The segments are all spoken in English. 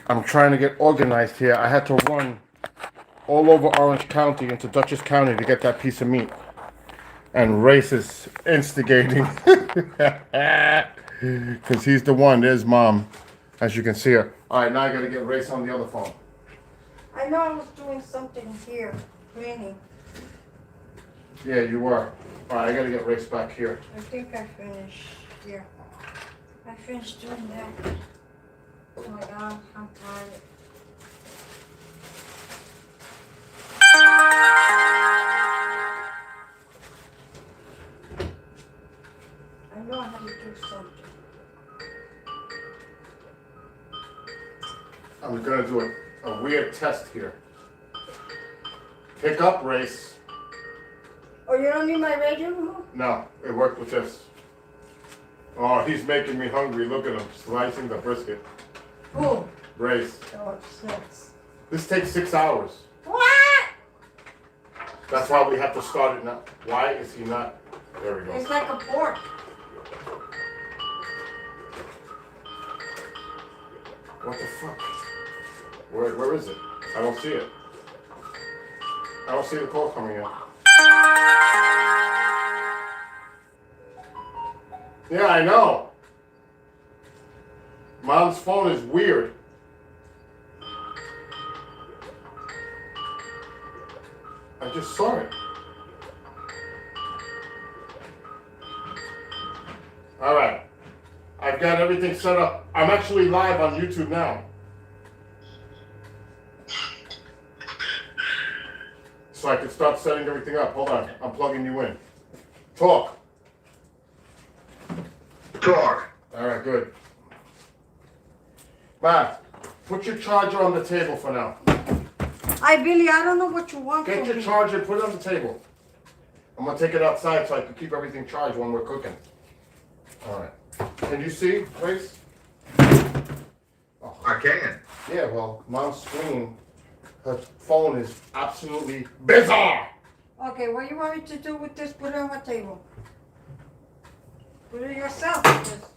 I'm trying to get organized here. I had to run all over Orange County into Dutchess County to get that piece of meat. And Race is instigating. Because he's the one. There's Mom. As you can see her. Alright, now I gotta get Race on the other phone. I know I was doing something here, cleaning. Yeah, you were. Alright, I gotta get Race back here. I think I finished. Yeah. I finished doing that. Oh my God, I'm tired. I know I have to do something. I'm gonna do a weird test here. Pick up, Race. Oh, you don't need my radio remote? No, it worked with this. Oh, he's making me hungry. Look at him slicing the brisket. Who? Race. Oh, 6. This takes 6 hours. What? That's why we have to start it now. Why is he not? There we go. It's like a pork. What the fuck? Where is it? I don't see it. I don't see the call coming in. Yeah, I know. Mom's phone is weird. I just saw it. All right. I've got everything set up. I'm actually live on YouTube now. So I can start setting everything up. Hold on. I'm plugging you in. Talk. Talk. All right, good. Matt, put your charger on the table for now. Hi, Billy, I don't know what you want Get from your me. charger and put it on the table. I'm going to take it outside so I can keep everything charged when we're cooking. All right. Can you see, Grace? Oh. I can. Yeah, well, Mom's screen, her phone is absolutely bizarre. Okay, what you want me to do with this? Put it on my table. Put it yourself. Because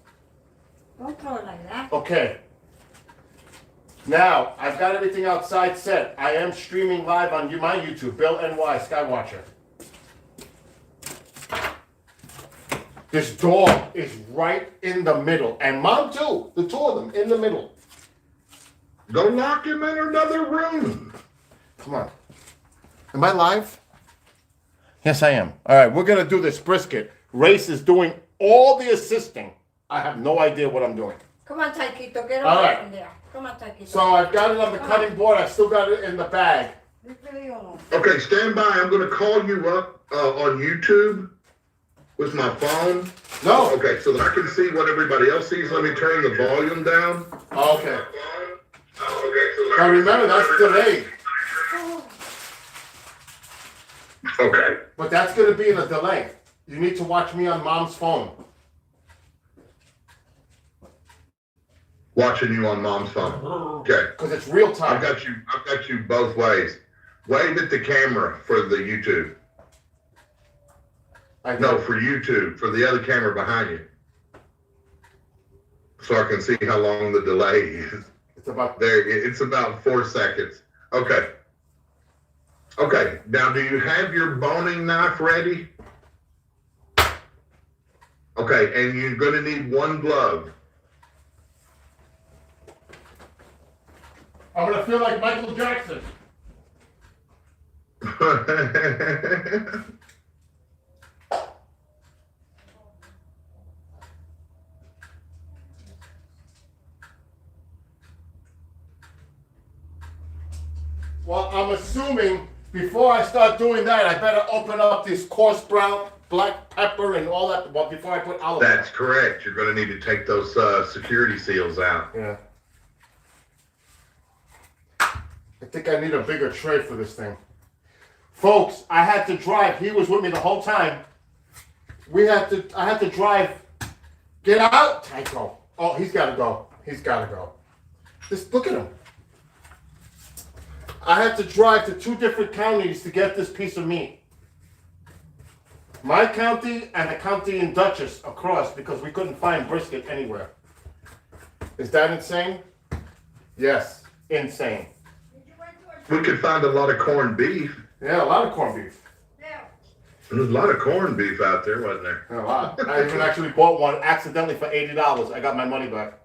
don't throw it like that. Okay. Now, I've got everything outside set. I am streaming live on my YouTube, Bill NY Skywatcher. This dog is right in the middle. And Mom too. The two of them in the middle. Go lock him in another room. Come on. Am I live? Yes, I am. All right, we're going to do this brisket. Race is doing all the assisting. I have no idea what I'm doing. Come on, Taquito, get All over right. in there. Come on, Taquito. So I've got it on the cutting board. I've still got it in the bag. Okay, stand by. I'm going to call you up on YouTube with my phone. No. Okay, so that I can see what everybody else sees. Let me turn the volume down. Okay. Okay, so Now remember, that's delayed. Okay. But that's going to be in a delay. You need to watch me on Mom's phone. Watching you on Mom's phone. Okay. Because it's real time. I've got you both ways. Wave at the camera for the YouTube. No, for YouTube, for the other camera behind you. So I can see how long the delay is. It's about There, it's about 4 seconds. Okay. Okay, now do you have your boning knife ready? Okay, and you're gonna need one glove. I'm going to feel like Michael Jackson. Well, I'm assuming before I start doing that, I better open up this coarse brown black pepper and all that. Well, before I put olive oil. That's correct. You're gonna need to take those security seals out. Yeah. I think I need a bigger tray for this thing. Folks, I had to drive. He was with me the whole time. I had to drive. Get out, Tycho. Oh, he's got to go. He's got to go. Just look at him. I had to drive to 2 different counties to get this piece of meat. My county and the county in Dutchess across because we couldn't find brisket anywhere. Is that insane? Yes, insane. We could find a lot of corned beef. Yeah, a lot of corned beef. Yeah. There's a lot of corned beef out there, wasn't there? Yeah, a lot. I even actually bought one accidentally for $80. I got my money back.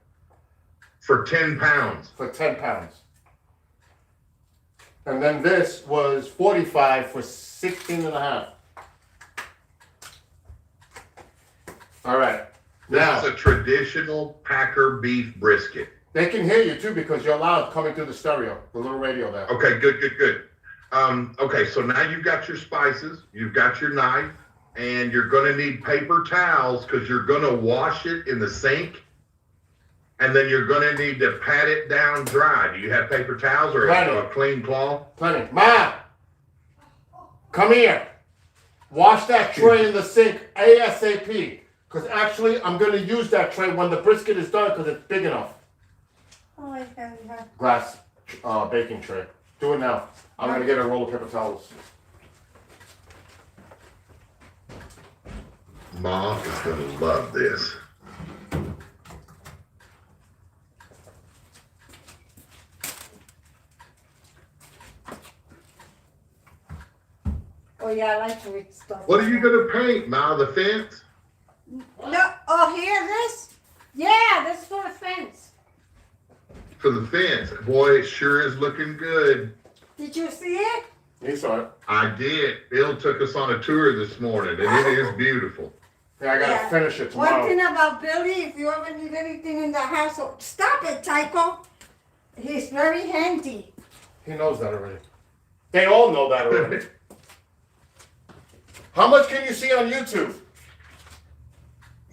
For 10 pounds. For 10 pounds. And then this was 45 for 16 and a half. All right. This Now, is a traditional Packer beef brisket. they can hear you too because you're loud coming through the stereo, the little radio there. Okay, good. Okay, so now you've got your spices, you've got your knife, and you're gonna need paper towels because you're gonna wash it in the sink, and then you're gonna need to pat it down dry. Do you have paper towels or Plenty. a clean cloth? Plenty. Ma, come here. Wash that tray in the sink ASAP. Because actually, I'm going to use that tray when the brisket is done because it's big enough. Oh, yeah. Glass baking tray. Do it now. I'm going to get a roll of paper towels. Ma is gonna love this. Oh, yeah, I like to eat stuff. What are you gonna paint, Ma? The fence? No, oh, here, this? Yeah, this is for the fence. For the fence. Boy, it sure is looking good. Did you see it? You saw it. I did. Bill took us on a tour this morning, and it is beautiful. Yeah, I got to Yeah. finish it One tomorrow. thing about Billy, if you ever need anything in the house, stop it, Tycho. He's very handy. He knows that already. They all know that already. How much can you see on YouTube?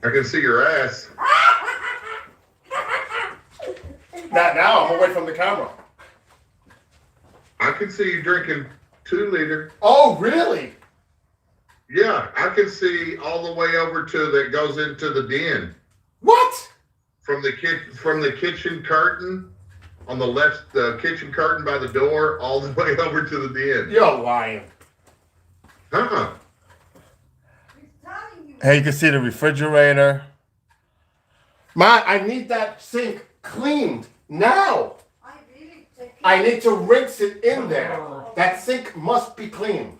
I can see your ass. Not now. I'm away from the camera. I can see you drinking 2 liter. Oh, really? Yeah, I can see all the way over to that goes into the den. What? From the kitchen curtain on the left, the kitchen curtain by the door, all the way over to the den. You're lying. Uh-uh. He's telling you. Hey, you can see the refrigerator. Ma, I need that sink cleaned now. I really take it. I need to rinse it in there. That sink must be clean.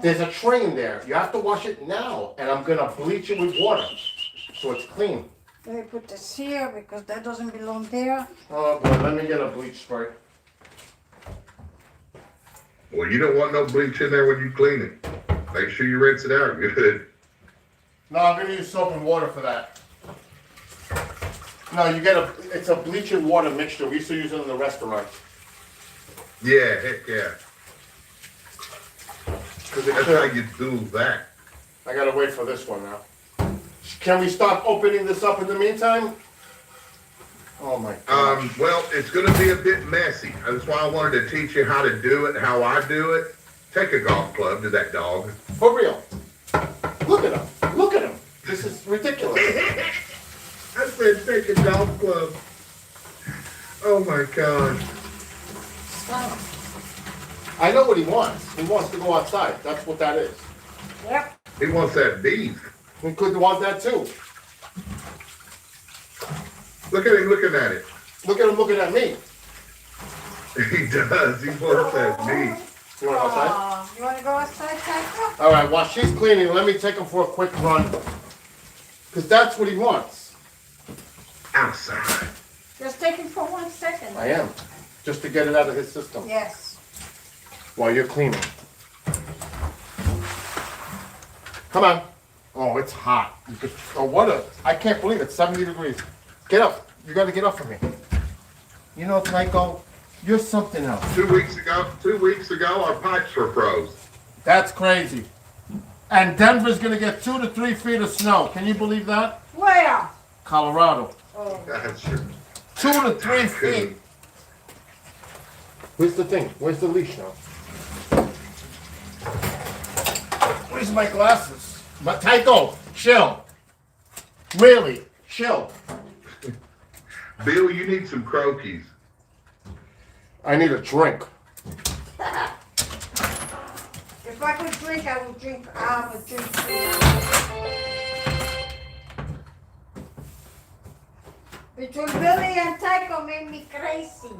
There's a tray in there. You have to wash it now. And I'm going to bleach it with water so it's clean. Let me put this here because that doesn't belong there. Oh, boy, let me get a bleach spray. Well, you don't want no bleach in there when you clean it. Make sure you rinse it out good. No, I'm going to use soap and water for that. No, it's a bleach and water mixture. We used to use it in the restaurant. Yeah, heck yeah. That's how you do that. I got to wait for this one now. Can we stop opening this up in the meantime? Oh my God. Well, it's going to be a bit messy. That's why I wanted to teach you how to do it, how I do it. Take a golf club to that dog. For real. Look at him. Look at him. This is ridiculous. I said take a golf club. Oh my God. I know what he wants. He wants to go outside. That's what that is. Yep. He wants that beef. He could want that too. Look at him looking at it. Look at him looking at me. He does. He wants that beef. You want to go outside? You want to go outside, Tycho? All right, while she's cleaning, let me take him for a quick run. Because that's what he wants. Outside. Just take it for 1 second. I am. Just to get it out of his system. Yes. While you're cleaning. Come on. Oh, it's hot. I can't believe it. 70 degrees. Get up. You got to get up for me. You know, Tycho, you're something else. 2 weeks ago, our pipes were froze. That's crazy. And Denver's going to get 2 to 3 feet of snow. Can you believe that? Where? Colorado. Oh. That's true. 2 to 3 feet. Where's the thing? Where's the leash now? Where's my glasses? But Tycho, chill. Really, chill. Bill, you need some croquis. I need a drink. If I could drink, I would drink. I would drink too. Between Billy and Tycho made me crazy.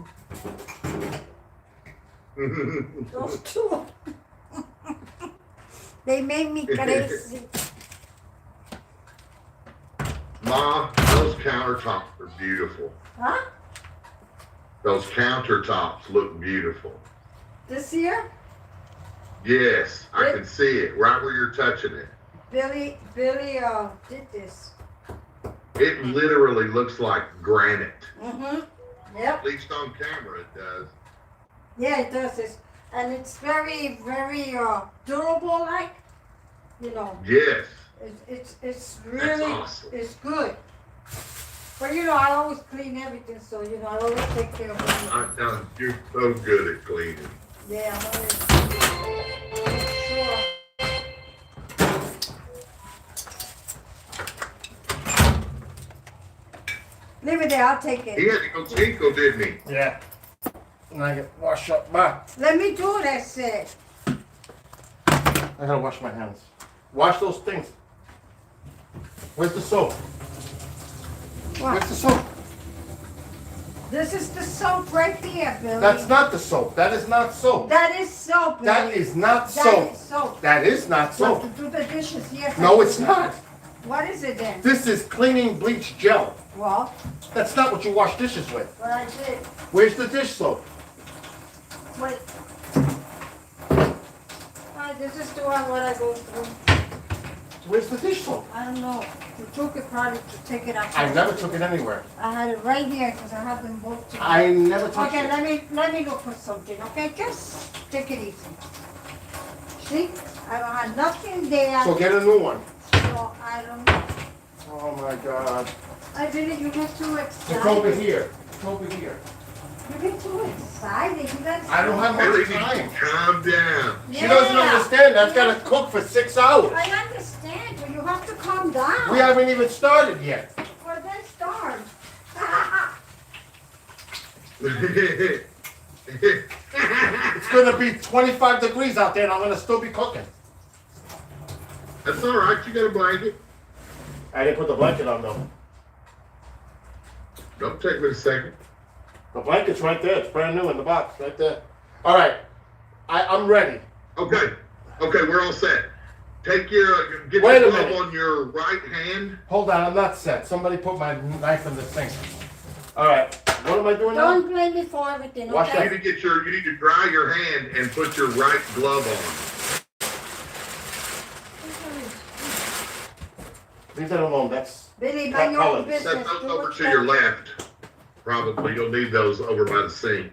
Those two. They made me crazy. Ma, those countertops are beautiful. Huh? Those countertops look beautiful. This year? Yes, I can see it right where you're touching it. Billy did this. It literally looks like granite. Mm-hmm. Yep. At least on camera it does. Yeah, it does. And it's very, very durable, like, you know. Yes. It's really, awesome. it's good. But you know, I always clean everything, so you know, I always take care of everything. I know you're so good at cleaning. Yeah, I'm always sure. Leave it there, I'll take it. He had to go tinkle, didn't he? Yeah. And I get wash up my. Let me do it, I said. I gotta wash my hands. Wash those things. Where's the soap? What? Where's the soap? This is the soap right here, Billy. That's not the soap. That is not soap. That is soap, Billy. That is not That soap. is soap. That is not So soap. to do the dishes, yes. No, it's not. What is it then? This is cleaning bleach gel. Well, That's not what you wash dishes with. what I did. Where's the dish soap? Wait. This is the one what I go through. Where's the dish soap? I don't know. You took it probably to take it out. I never took it anywhere. I had it right here because I have them both together. I never touched Okay, it. let me look for something. Okay, just take it easy. See, I don't have nothing there. So get a new one. So I don't know. Oh my God. I didn't. You get too excited. It's over here. It's over here. You get too excited. You got. I don't have Billy, much time. calm down. She doesn't understand. I've got to cook for 6 hours. I understand, but you have to calm down. We haven't even started yet. Well, then start. It's going to be 25 degrees out there and I'm going to still be cooking. That's all right. You got a blanket. I didn't put the blanket on though. Don't take me a second. The blanket's right there. It's brand new in the box, right there. All right. I'm ready. Okay. Okay, we're all set. Take your get Wait your a glove minute. on your right hand. Hold on. I'm not set. Somebody put my knife in the sink. All right. What am I doing now? Don't blame me for everything, Wash You okay? need to you need to dry your hand and put your right glove on. Leave that alone. That's Billy, That mind your color. own business. Set those Do over what to you your gotta left. Probably you'll need those over by the sink.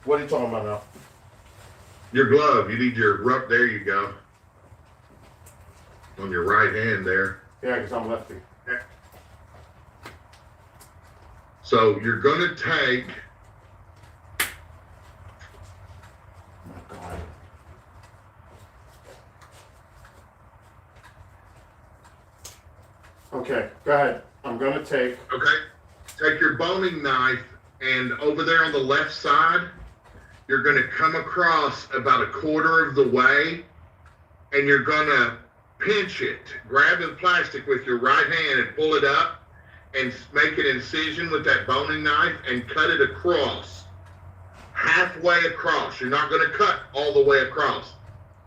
what are you talking about now? Your glove. You need your rub. There you go. On your right hand there. Yeah, because I'm lefty. So you're gonna take. Oh my God. Okay, go ahead. I'm gonna take. Okay. Take your boning knife and over there on the left side, you're going to come across about a quarter of the way and you're going to pinch it. Grab the plastic with your right hand and pull it up and make an incision with that boning knife and cut it across. Halfway across. You're not going to cut all the way across.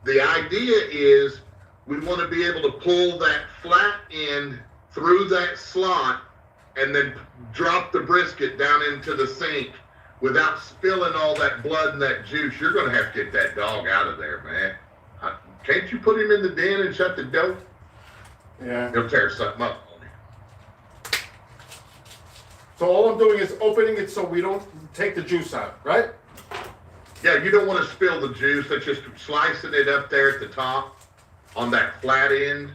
The idea is we want to be able to pull that flat end through that slot and then drop the brisket down into the sink without spilling all that blood and that juice. You're going to have to get that dog out of there, man. Can't you put him in the den and shut the door? Yeah. He'll tear something up on him. So all I'm doing is opening it so we don't take the juice out, right? Yeah, you don't want to spill the juice. That's just slicing it up there at the top on that flat end.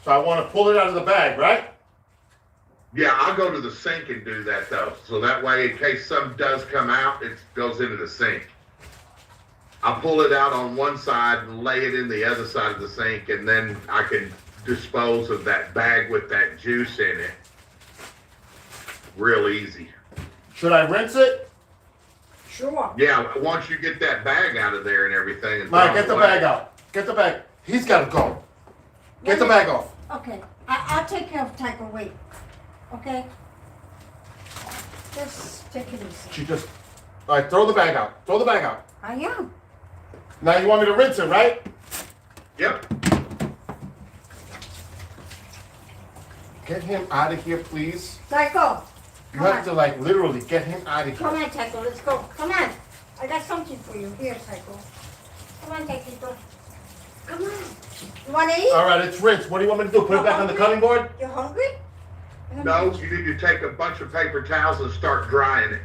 So I want to pull it out of the bag, right? Yeah, I'll go to the sink and do that though. So that way, in case some does come out, it goes into the sink. I'll pull it out on one side and lay it in the other side of the sink, and then I can dispose of that bag with that juice in it. Real easy. Should I rinse it? Sure. Yeah, once you get that bag out of there and everything. And Mike, throw get it the away. bag out. Get the bag. He's got to go. Get the bag off. Okay, I'll take care of Tycho. Wait. Okay? Just take it easy. She just. All right, throw the bag out. Throw the bag out. I am. Now you want me to rinse it, right? Yep. Get him out of here, please. Psycho. You Come have on. to like literally get him out of Come here. on, Psycho. Let's go. Come on. I got something for you. Here, Psycho. Come on, Psycho. Come on. You want to eat? All right, it's rinsed. What do you want me to do? Put it back on the cutting board? You hungry? No, you need to take a bunch of paper towels and start drying it.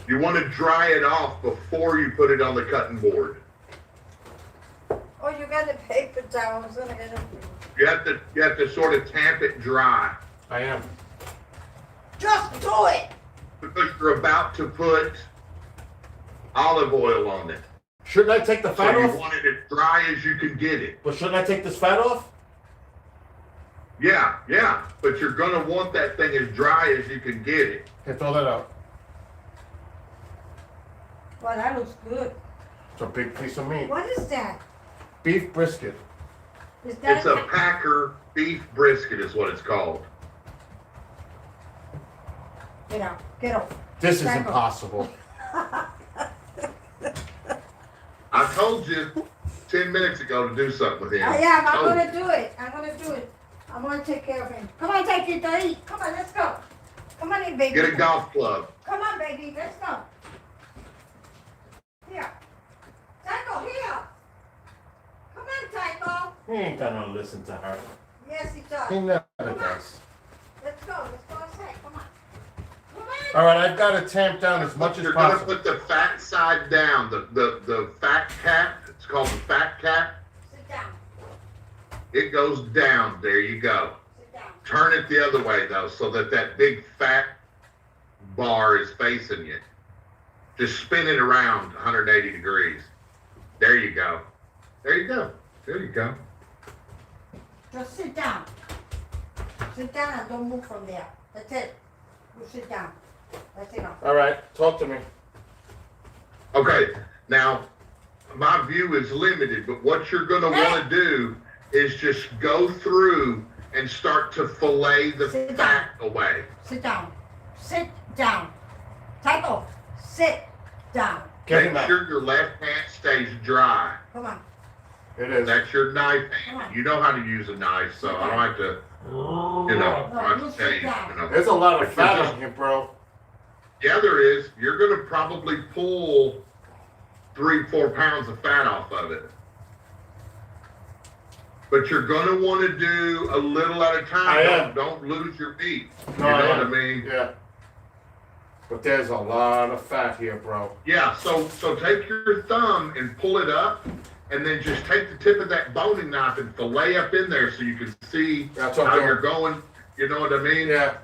You want to dry it off before you put it on the cutting board. Oh, you got the paper towels. You have to sort of tamp it dry I am. Just do it. because you're about to put olive oil on it. Shouldn't I take the So fat you off? want it as dry as you can get it. But shouldn't I take this fat off? Yeah, but you're gonna want that thing as dry as you can get it. Okay, throw that out. Well, that looks good. It's a big piece of meat. What is that? Beef brisket. Is that It's a Packer beef brisket is what it's called. Get out. Get off. This is Psycho. impossible. I told you 10 minutes ago to do something with him. Yeah, I'm Told gonna do it. I'm gonna do it. I'm gonna take care of him. Come on, take it to eat. Come on, let's go. Come on in, baby. Get a golf club. Come on, baby. Let's go. Here. Psycho, here. Come on, Psycho. He ain't gonna listen to her. Yes, he does. He never does. Let's go. Let's go outside. Come on. Come on. All right, I've got to tamp down as much as You're gonna possible. put the fat side down, the fat cap. It's called the fat cap. Sit down. It goes down. There you go. Sit down. Turn it the other way though, so that big fat bar is facing you. Just spin it around 180 degrees. There you go. There you go. There you go. Just sit down. Sit down and don't move from there. That's it. You sit down. That's enough. All right, talk to me. Okay, now my view is limited, but what you're gonna wanna do is just go through and start to fillet the Sit fat away. Sit down. Sit down. Psycho, sit down. Get him Make out. sure your left hand stays dry. Come on. It is. That's your knife Come on. hand. You know how to use a knife, so I don't have to, you know, I don't have to tell you, you know. There's a lot of But fat you're on here, bro. Yeah, there is. You're gonna probably pull 3-4 pounds of fat off of it. But you're gonna want to do a little at a time. I am. Don't lose your meat. No, you know I what I am. mean? Yeah. But there's a lot of fat here, bro. Yeah. So take your thumb and pull it up, and then just take the tip of that boning knife and fillet up in there so you can see That's what how I'm you're doing. going. You know what I mean? Yeah.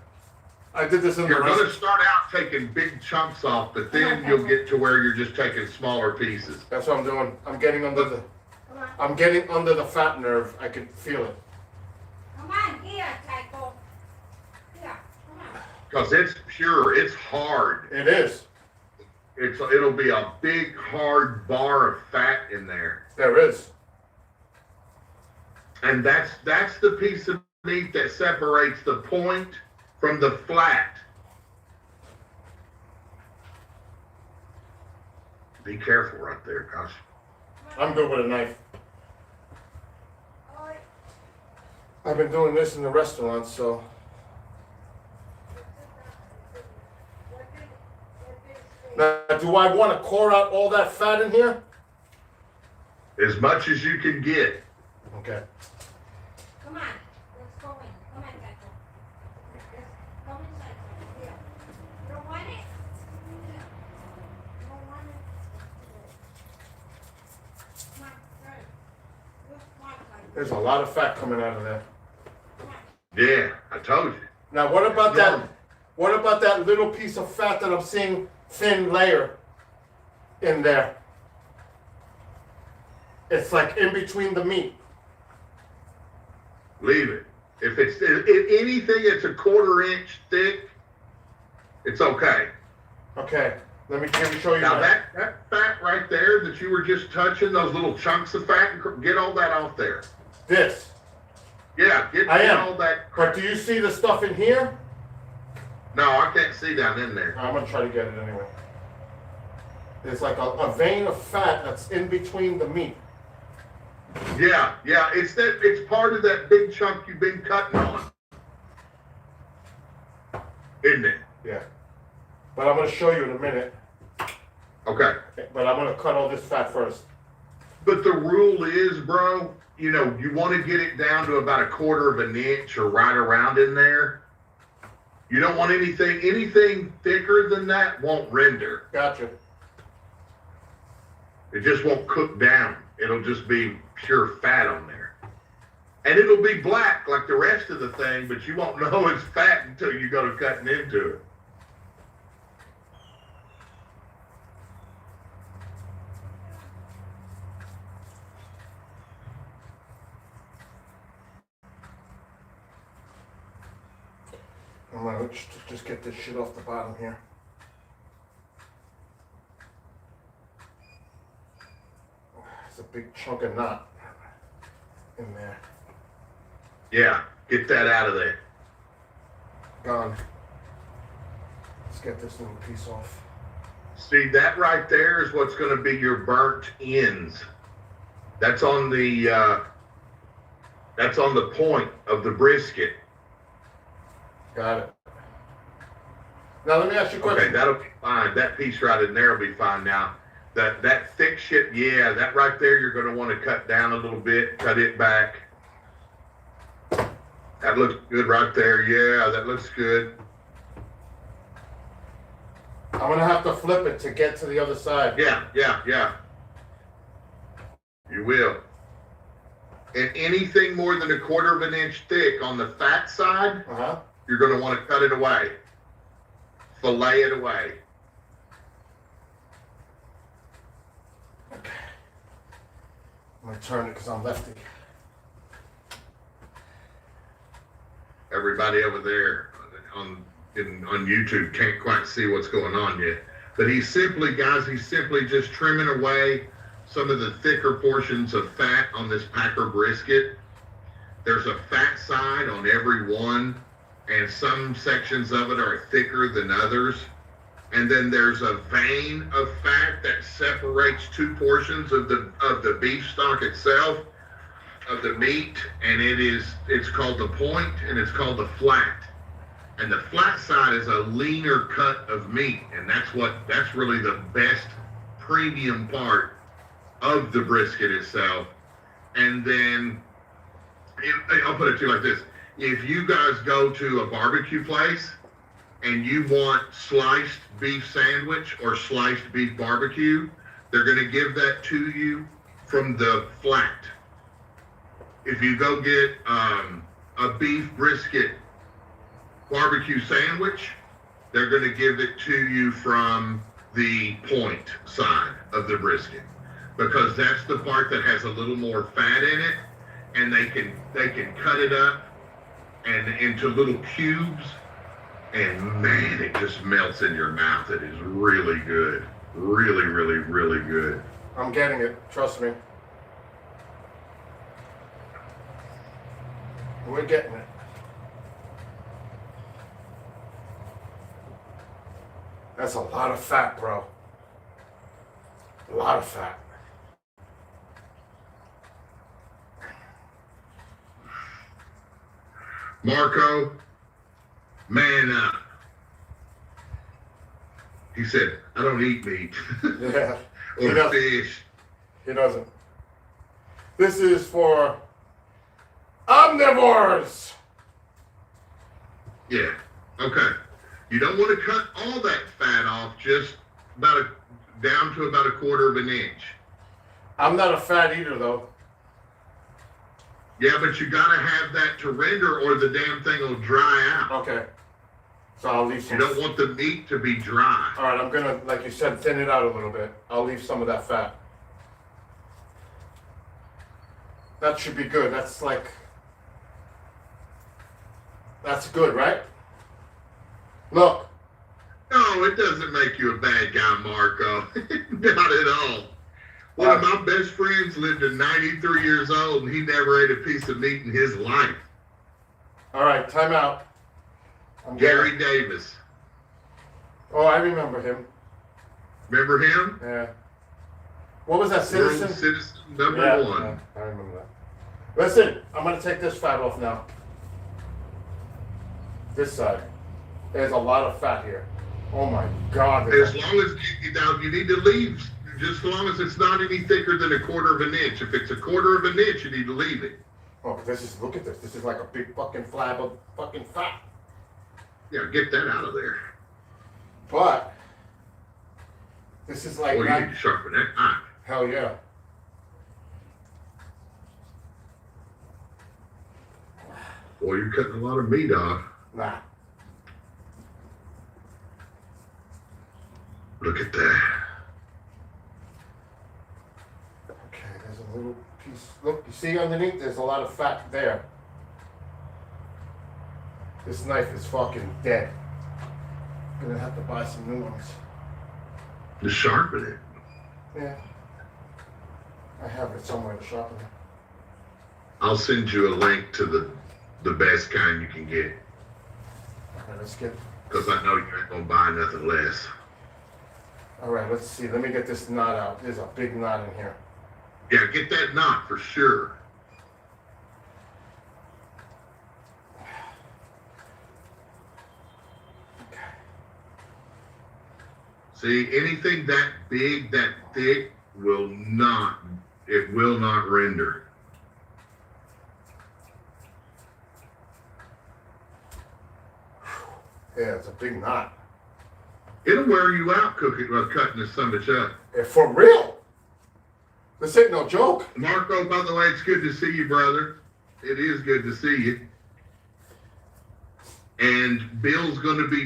I did this in the You're going to rest. start out taking big chunks off, but then you'll get to where you're just taking smaller pieces. That's what I'm doing. I'm getting under the. Come on. I'm getting under the fat nerve. I can feel it. Come on, here, Psycho. Here, come on. Because it's pure, it's hard. It is. It'll be a big hard bar of fat in there. There is. And that's the piece of meat that separates the point from the flat. Be careful right there, gosh. I'm good with a knife. All right. I've been doing this in the restaurant, so. Now, do I want to core out all that fat in here? As much as you can get. Okay. Come on. Let's go in. Come on, Psycho. Let's go inside. Here. You don't want it? Here. You don't want it? Come on, turn. Look, come on, Psycho. There's a lot of fat coming out of there. Come on. Yeah, I told you. Now, what about that? What about that little piece of fat that I'm seeing thin layer in there? It's like in between the meat. Leave it. If anything that's a 1/4 inch thick, it's okay. Okay. Let me show you. Now my- that fat right there that you were just touching, those little chunks of fat, get all that off there. This. Yeah, get I am. all that. But do you see the stuff in here? No, I can't see down in there. I'm gonna try to get it anyway. There's like a vein of fat that's in between the meat. Yeah, it's part of that big chunk you've been cutting on, isn't it? Yeah. But I'm gonna show you in a minute. Okay. But I'm gonna cut all this fat first. But the rule is, bro, you want to get it down to about 1/4 of an inch or right around in there. You don't want anything thicker than that won't render. Gotcha. It just won't cook down. It'll just be pure fat on there. And it'll be black like the rest of the thing, but you won't know it's fat until you go to cutting into it. I'm gonna just get this shit off the bottom here. It's a big chunk of nut in there. Yeah, get that out of there. Gone. Let's get this little piece off. See, that right there is what's going to be your burnt ends. That's on the point of the brisket. Got it. Now let me ask you a question. Okay, that'll be fine. That piece right in there will be fine. Now, that thick shit, yeah, that right there, you're going to want to cut down a little bit, cut it back. That looks good right there. Yeah, that looks good. I'm gonna have to flip it to get to the other side. Yeah. You will. And anything more than 1/4 of an inch thick on the fat side, you're going to want to cut it away. Fillet it away. Okay. I'm gonna turn it because I'm lefty. Everybody over there on YouTube can't quite see what's going on yet. But he's simply just trimming away some of the thicker portions of fat on this Packer brisket. There's a fat side on every one, and some sections of it are thicker than others. And then there's a vein of fat that separates two portions of the beef stock itself, of the meat, and it's called the point and it's called the flat. And the flat side is a leaner cut of meat, and that's really the best premium part of the brisket itself. And then I'll put it to you like this: if you guys go to a barbecue place and you want sliced beef sandwich or sliced beef barbecue, they're going to give that to you from the flat. If you go get a beef brisket barbecue sandwich, they're going to give it to you from the point side of the brisket, because that's the part that has a little more fat in it, and they can cut it up and into little cubes, and man, it just melts in your mouth. It is really good. Really, really, really good. I'm getting it. Trust me. We're getting it. That's a lot of fat, bro. A lot of fat. Marco, man up. He said, I don't eat meat. Yeah. Or fish. He doesn't. This is for omnivores. Yeah. Okay. You don't want to cut all that fat off, just down to about 1/4 of an inch. I'm not a fat eater, though. Yeah, but you gotta have that to render, or the damn thing will dry out. Okay. So I'll leave some. You don't want the meat to be dry. All right, I'm gonna, like you said, thin it out a little bit. I'll leave some of that fat. That should be good. That's good, right? Look. No, it doesn't make you a bad guy, Marco. Not at all. One of my best friends lived to 93 years old, and he never ate a piece of meat in his life. All right, time out. Gary Davis. Oh, I remember him. Remember him? Yeah. What was that, World Citizen? Citizen number Yeah, one. yeah, I remember that. Listen, I'm gonna take this fat off now. This side. There's a lot of fat here. Oh my God. As long as you need to leave, just as long as it's not any thicker than a quarter of an inch. If it's a quarter of an inch, you need to leave it. Oh, look at this. This is like a big fucking flab of fucking fat. Yeah, get that out of there. But this is like Well, you need to sharpen that knife. hell yeah. Boy, you're cutting a lot of meat off. Nah. Look at that. Okay, there's a little piece. Look, you see underneath? There's a lot of fat there. This knife is fucking dead. Gonna have to buy some new ones. Just sharpen it. Yeah. I have it somewhere to sharpen it. I'll send you a link to the best kind you can get. Alright, let's get. Because I know you ain't gonna buy nothing less. Alright, let's see. Let me get this knot out. There's a big knot in here. Yeah, get that knot for sure. See, anything that big, that thick will not render. Yeah, it's a big knot. It'll wear you out cutting this son of a bitch up. Yeah, for real. This ain't no joke. Marco, by the way, it's good to see you, brother. It is good to see you. And Bill's going to be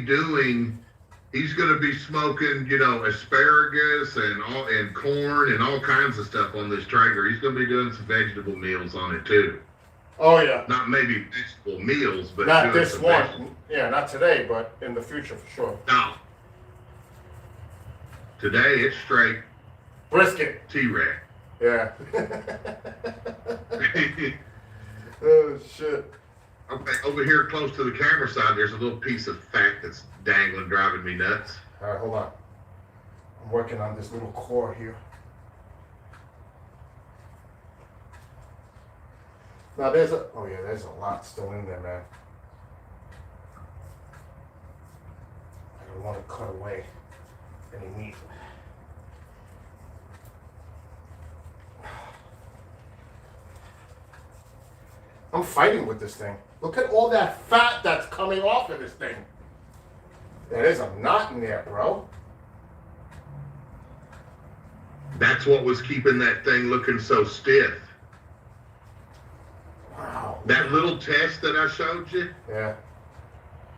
he's going to be smoking, asparagus and corn and all kinds of stuff on this Traeger. He's going to be doing some vegetable meals on it too. Oh yeah. Not maybe vegetable meals, but Not doing this some one. vegetable- Yeah, not today, but in the future for sure. No. Today it's straight Brisket. T-Rex. Yeah. Oh shit. Okay, over here close to the camera side, there's a little piece of fat that's dangling, driving me nuts. All right, hold on. I'm working on this little core here. Now there's a lot still in there, man. I don't want to cut away any meat. I'm fighting with this thing. Look at all that fat that's coming off of this thing. There's a knot in there, bro. That's what was keeping that thing looking so stiff. Wow. That little test that I showed you, Yeah.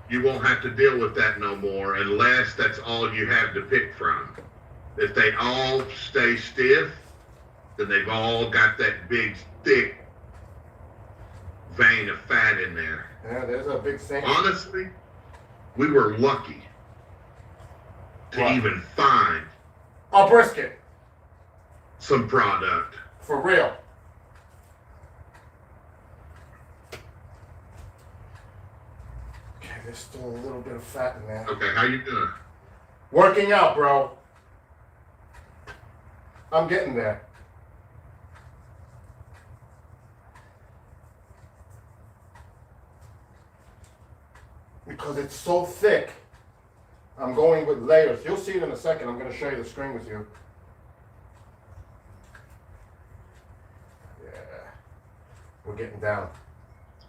you won't have to deal with that no more unless that's all you have to pick from. If they all stay stiff, then they've all got that big, thick vein of fat in there. Yeah, there's a big thing. Honestly, we were lucky to What? even find A brisket. some product. For real. Okay, there's still a little bit of fat in there. Okay, how you doing? Working out, bro. I'm getting there. Because it's so thick, I'm going with layers. You'll see it in a second. I'm going to show you the screen with you. Yeah. We're getting down.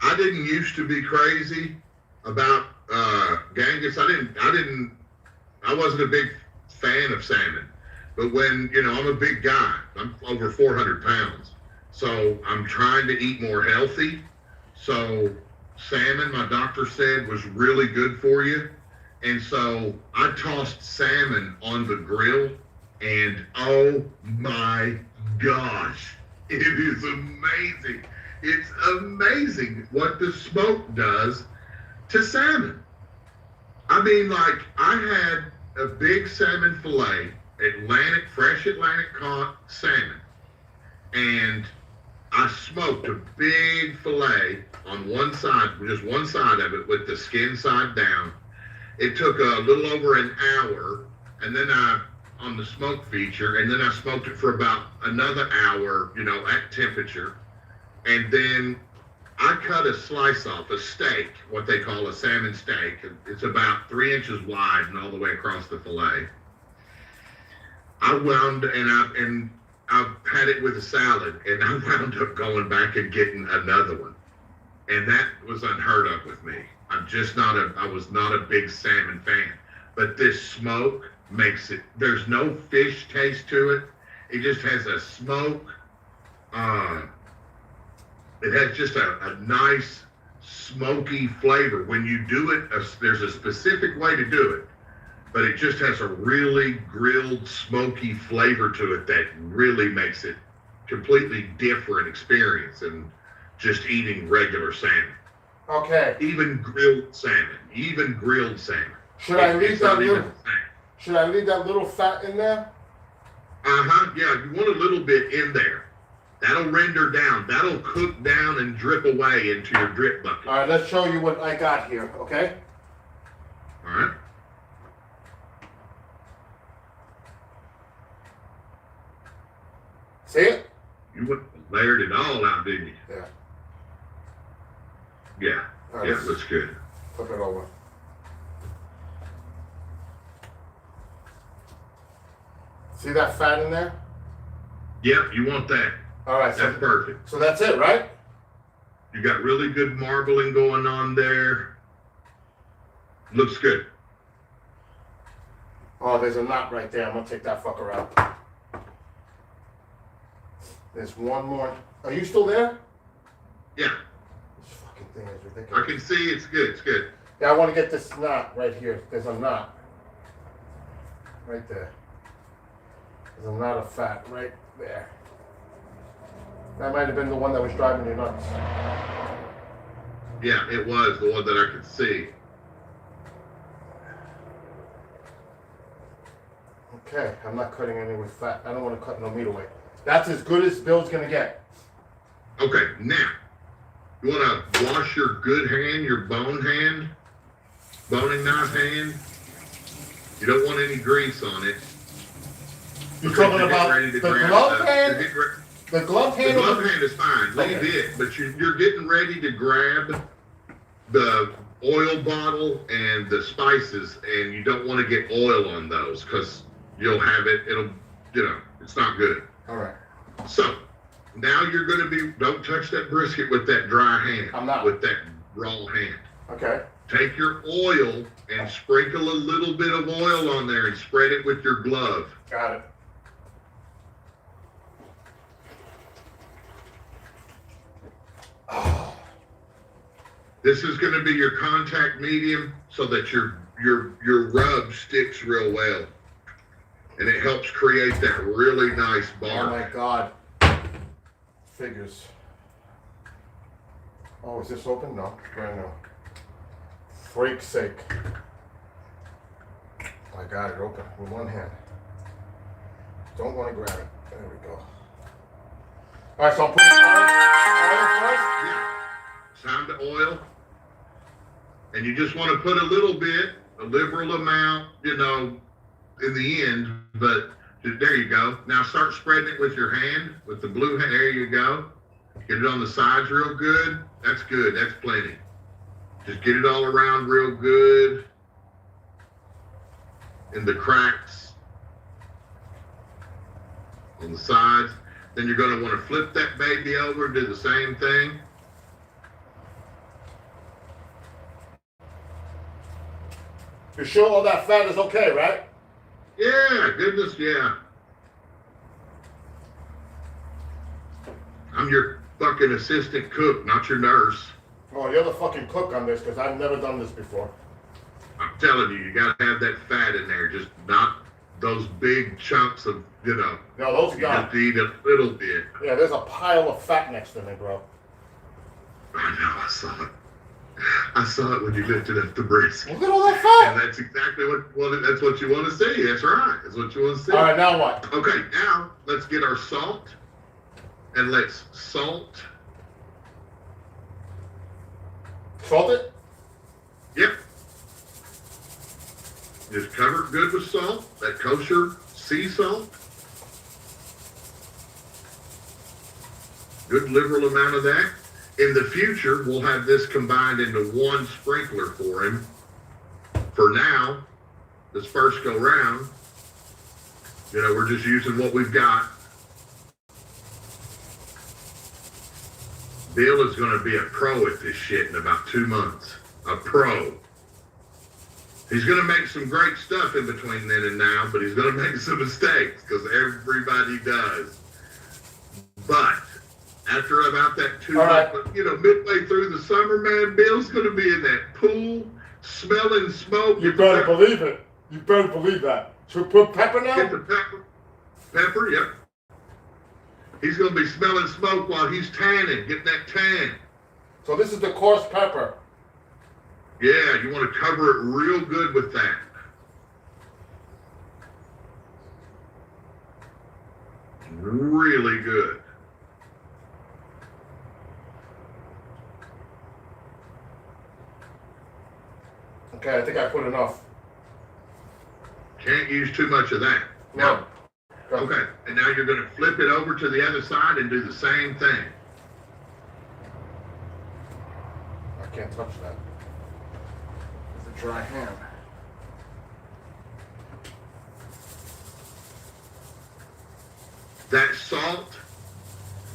I didn't used to be crazy about Gangus. I wasn't a big fan of salmon. But when, I'm a big guy. I'm over 400 pounds. So I'm trying to eat more healthy. So salmon, my doctor said, was really good for you. And so I tossed salmon on the grill, and oh my gosh, it is amazing. It's amazing what the smoke does to salmon. I mean, like, I had a big salmon fillet, fresh Atlantic caught salmon, and I smoked a big fillet on one side, just one side of it with the skin side down. It took a little over an hour, and then on the smoke feature, and then I smoked it for about another hour, at temperature. And then I cut a slice off, a steak, what they call a salmon steak. It's about 3 inches wide and all the way across the fillet. I wound, and I had it with a salad, and I wound up going back and getting another one. And that was unheard of with me. I was not a big salmon fan. But this smoke makes it, there's no fish taste to it. It just has a smoke. It has just a nice smoky flavor. When you do it, there's a specific way to do it. But it just has a really grilled, smoky flavor to it that really makes it completely different experience than just eating regular salmon. Okay. Even grilled salmon. Should I leave that little fat in there? Yeah, you want a little bit in there. That'll render down. That'll cook down and drip away into your drip bucket. All right, let's show you what I got here, okay? All right. See it? You layered it all out, didn't you? Yeah. Yeah. Right, Yeah, looks good. Flip it over. See that fat in there? Yep, you want that. All right, That's perfect. So that's it, right? You got really good marbling going on there. Looks good. Oh, there's a knot right there. I'm gonna take that fucker out. There's one more. Are you still there? Yeah, This fucking thing is I ridiculous. can see it's good. It's good. Yeah, I want to get this knot right here. There's a knot. Right there. There's a knot of fat right there. That might have been the one that was driving you nuts. Yeah, it was the one that I could see. Okay, I'm not cutting any with fat. I don't want to cut no meat away. That's as good as Bill's gonna get. Okay, now you want to wash your good hand, your boning knife hand. You don't want any grease on it. You're Because talking you're getting about ready the to grab glove the- hand? you're getting re- The glove The hand? glove hand is fine. Leave Okay. it, but you're getting ready to grab the oil bottle and the spices, and you don't want to get oil on those because you'll have it. It's not good. All right. So now you're going to don't touch that brisket with that dry hand. I'm not. With that raw hand. Okay. Take your oil and sprinkle a little bit of oil on there and spread it with your glove. Got it. Oh, This is going to be your contact medium so that your rub sticks real well, and it helps create that really nice oh my bark. God. Figures. Oh, is this open? No. Right now. Freak's sake. I got it open with one hand. Don't want to grab it. There we go. All right, so I'm putting oil first. Yeah. Time to oil, and you just want to put a little bit, a liberal amount, in the end. But there you go. Now start spreading it with your hand, with the blue hand. There you go. Get it on the sides real good. That's good. That's plenty. Just get it all around real good in the cracks on the sides. Then you're going to want to flip that baby over and do the same thing. You're sure all that fat is okay, right? Yeah, goodness, yeah. I'm your fucking assistant cook, not your nurse. Oh, you're the fucking cook on this because I've never done this before. I'm telling you, you gotta have that fat in there, just not those big chunks of, No, those are you gone. just eat a little bit. Yeah, there's a pile of fat next to me, bro. I know, I saw it. I saw it when you lifted up the brisket. Look at all that fat. And that's exactly that's what you want to see. That's right. That's what you want to see. All right, now what? Okay, now let's get our salt and let's salt. Salt it? Yep. Just cover it good with salt, that kosher sea salt. Good liberal amount of that. In the future, we'll have this combined into one sprinkler for him. For now, this first go round, we're just using what we've got. Bill is going to be a pro at this shit in about 2 months. A pro. He's going to make some great stuff in between then and now, but he's going to make some mistakes because everybody does. But after about that 2 months, midway through the summer, man, Bill's going to be in that pool, smelling smoke. You better believe it. You better believe that. Should we put pepper now? Get the pepper. Pepper, yep. He's going to be smelling smoke while he's tanning, getting that tan. So this is the coarse pepper. Yeah, you want to cover it real good with that. Really good. Okay, I think I put enough. Can't use too much of that. No. Okay, and now you're going to flip it over to the other side and do the same thing. I can't touch that. It's a dry hand. That salt,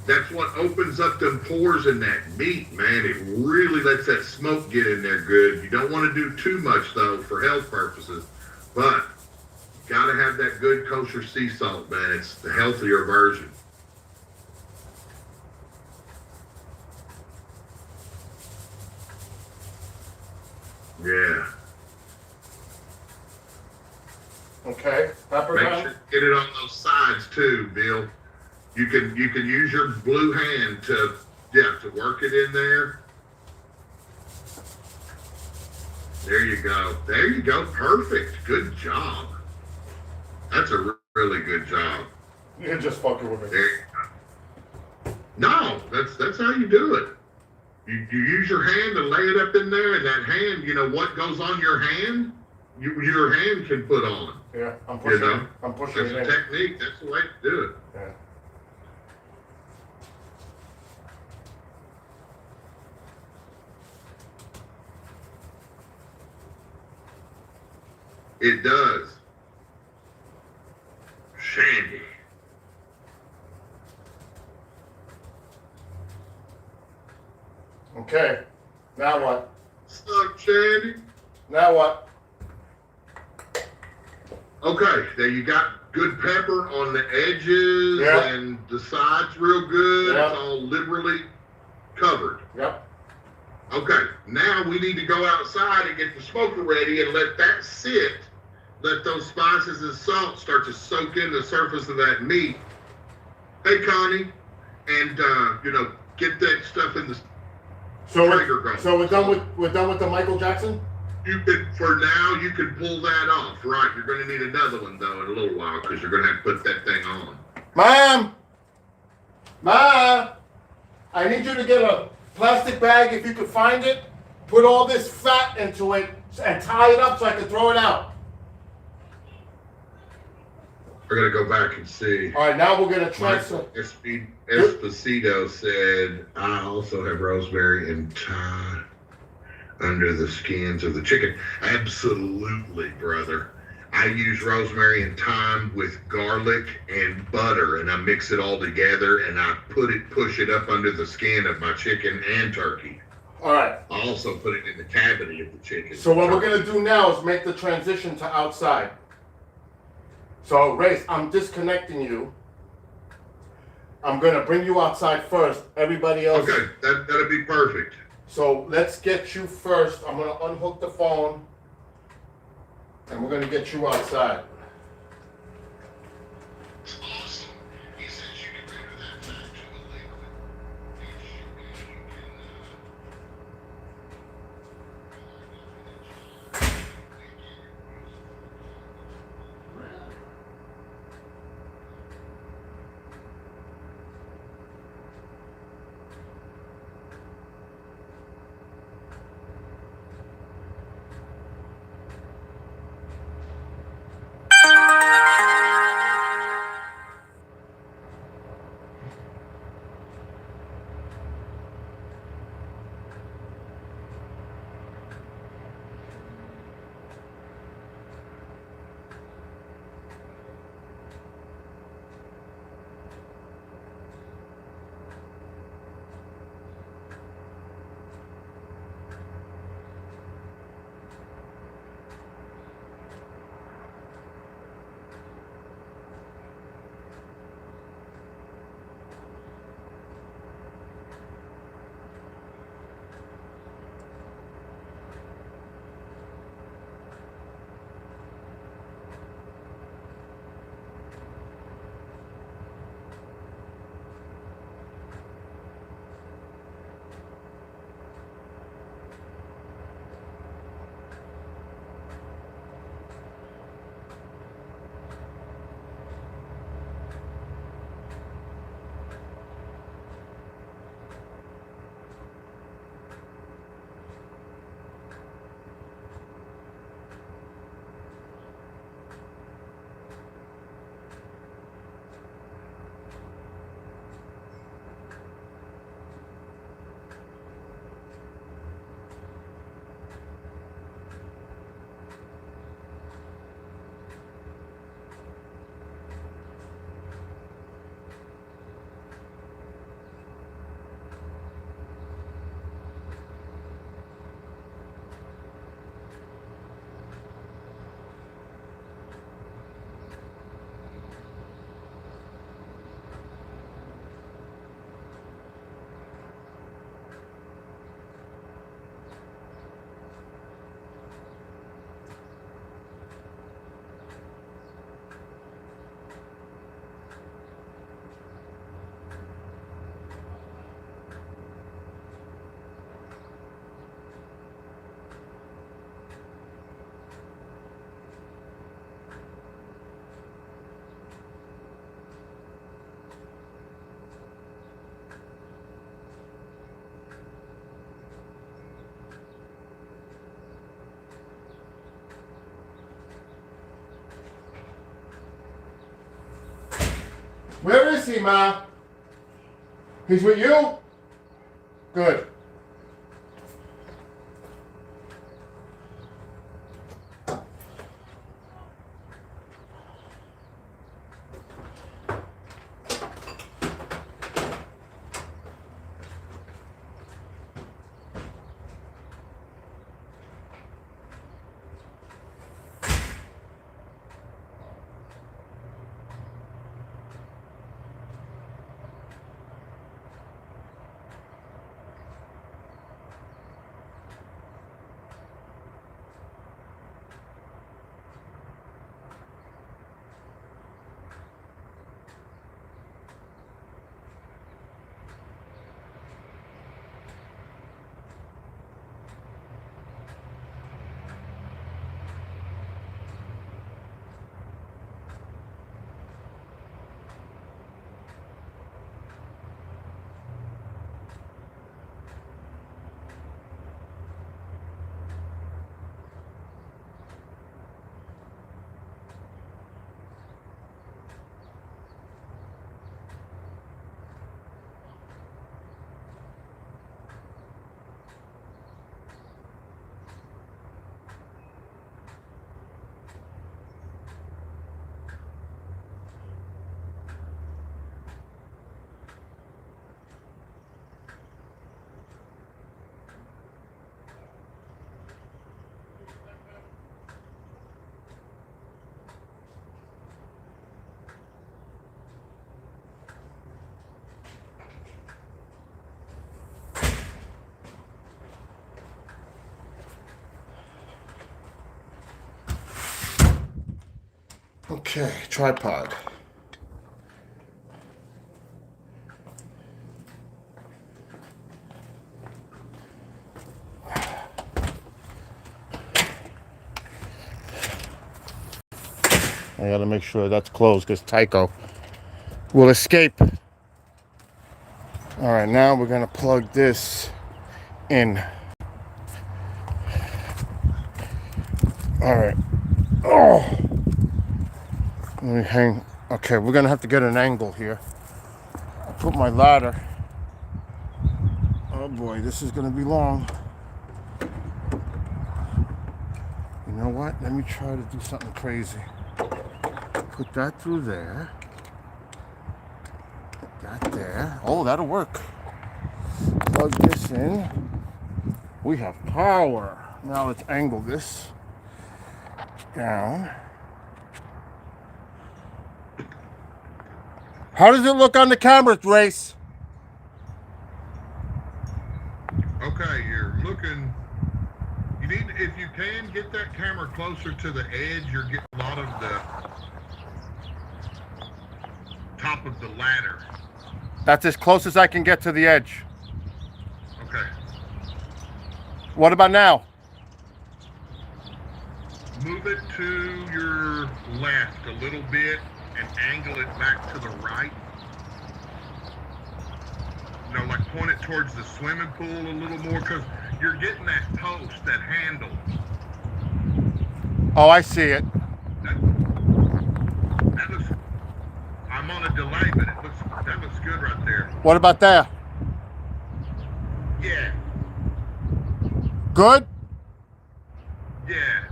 that's what opens up them pores in that meat, man. It really lets that smoke get in there good. You don't want to do too much, though, for health purposes. But you got to have that good kosher sea salt, man. It's the healthier version. Yeah. Okay, pepper Make now. sure you get it on those sides too, Bill. You can use your blue hand to work it in there. There you go. There you go. Perfect. Good job. That's a really good job. You're just fucking with me. There you go. No, that's how you do it. You use your hand to lay it up in there, and that hand, what goes on your hand, your hand can put on. Yeah, I'm pushing it. I'm pushing That's it in. a technique. That's the way to do it. Yeah. It does. Shandy. Okay, now what? Suck, Shandy. Now what? Okay, there you got good pepper on the edges Yeah. and the sides real good. Yeah. It's all liberally covered. Yep. Okay, now we need to go outside and get the smoker ready and let that sit. Let those spices and salt start to soak in the surface of that meat. Hey, Connie, and get that stuff in the Traeger going. So we're done with the Michael Jackson? You can pull that off, right? You're going to need another one though in a little while because you're going to have to put that thing on. Ma, I need you to get a plastic bag if you could find it. Put all this fat into it and tie it up so I can throw it out. We're going to go back and see. All right, now we're gonna try some. Esposito said, I also have rosemary and thyme under the skins of the chicken. Absolutely, brother. I use rosemary and thyme with garlic and butter, and I mix it all together, and I push it up under the skin of my chicken and turkey. All right. I also put it in the cavity of the chicken. So what we're gonna do now is make the transition to outside. So, Race, I'm disconnecting you. I'm gonna bring you outside first. Everybody else. Okay, that'll be perfect. So let's get you first. I'm gonna unhook the phone, and we're gonna get you outside. Awesome. He says you can render that back to a liquid. Where is he, Ma? He's with you? Good. Okay, tripod. I gotta make sure that's closed because Tycho will escape. All right, now we're gonna plug this in. All right. Oh, let me hang. Okay, we're gonna have to get an angle here. I'll put my ladder. Oh boy, this is gonna be long. You know what? Let me try to do something crazy. Put that through there. Put that there. Oh, that'll work. Plug this in. We have power. Now let's angle this down. How does it look on the camera, Race? Okay, you're looking. You need, if you can, get that camera closer to the edge. You're getting a lot of the top of the ladder. That's as close as I can get to the edge. Okay. What about now? Move it to your left a little bit and angle it back to the right. You know, like point it towards the swimming pool a little more, because you're getting that post, that handle. Oh, I see it. That looks, I'm on a delay, but that looks good right there. What about there? Yeah, Good? yeah.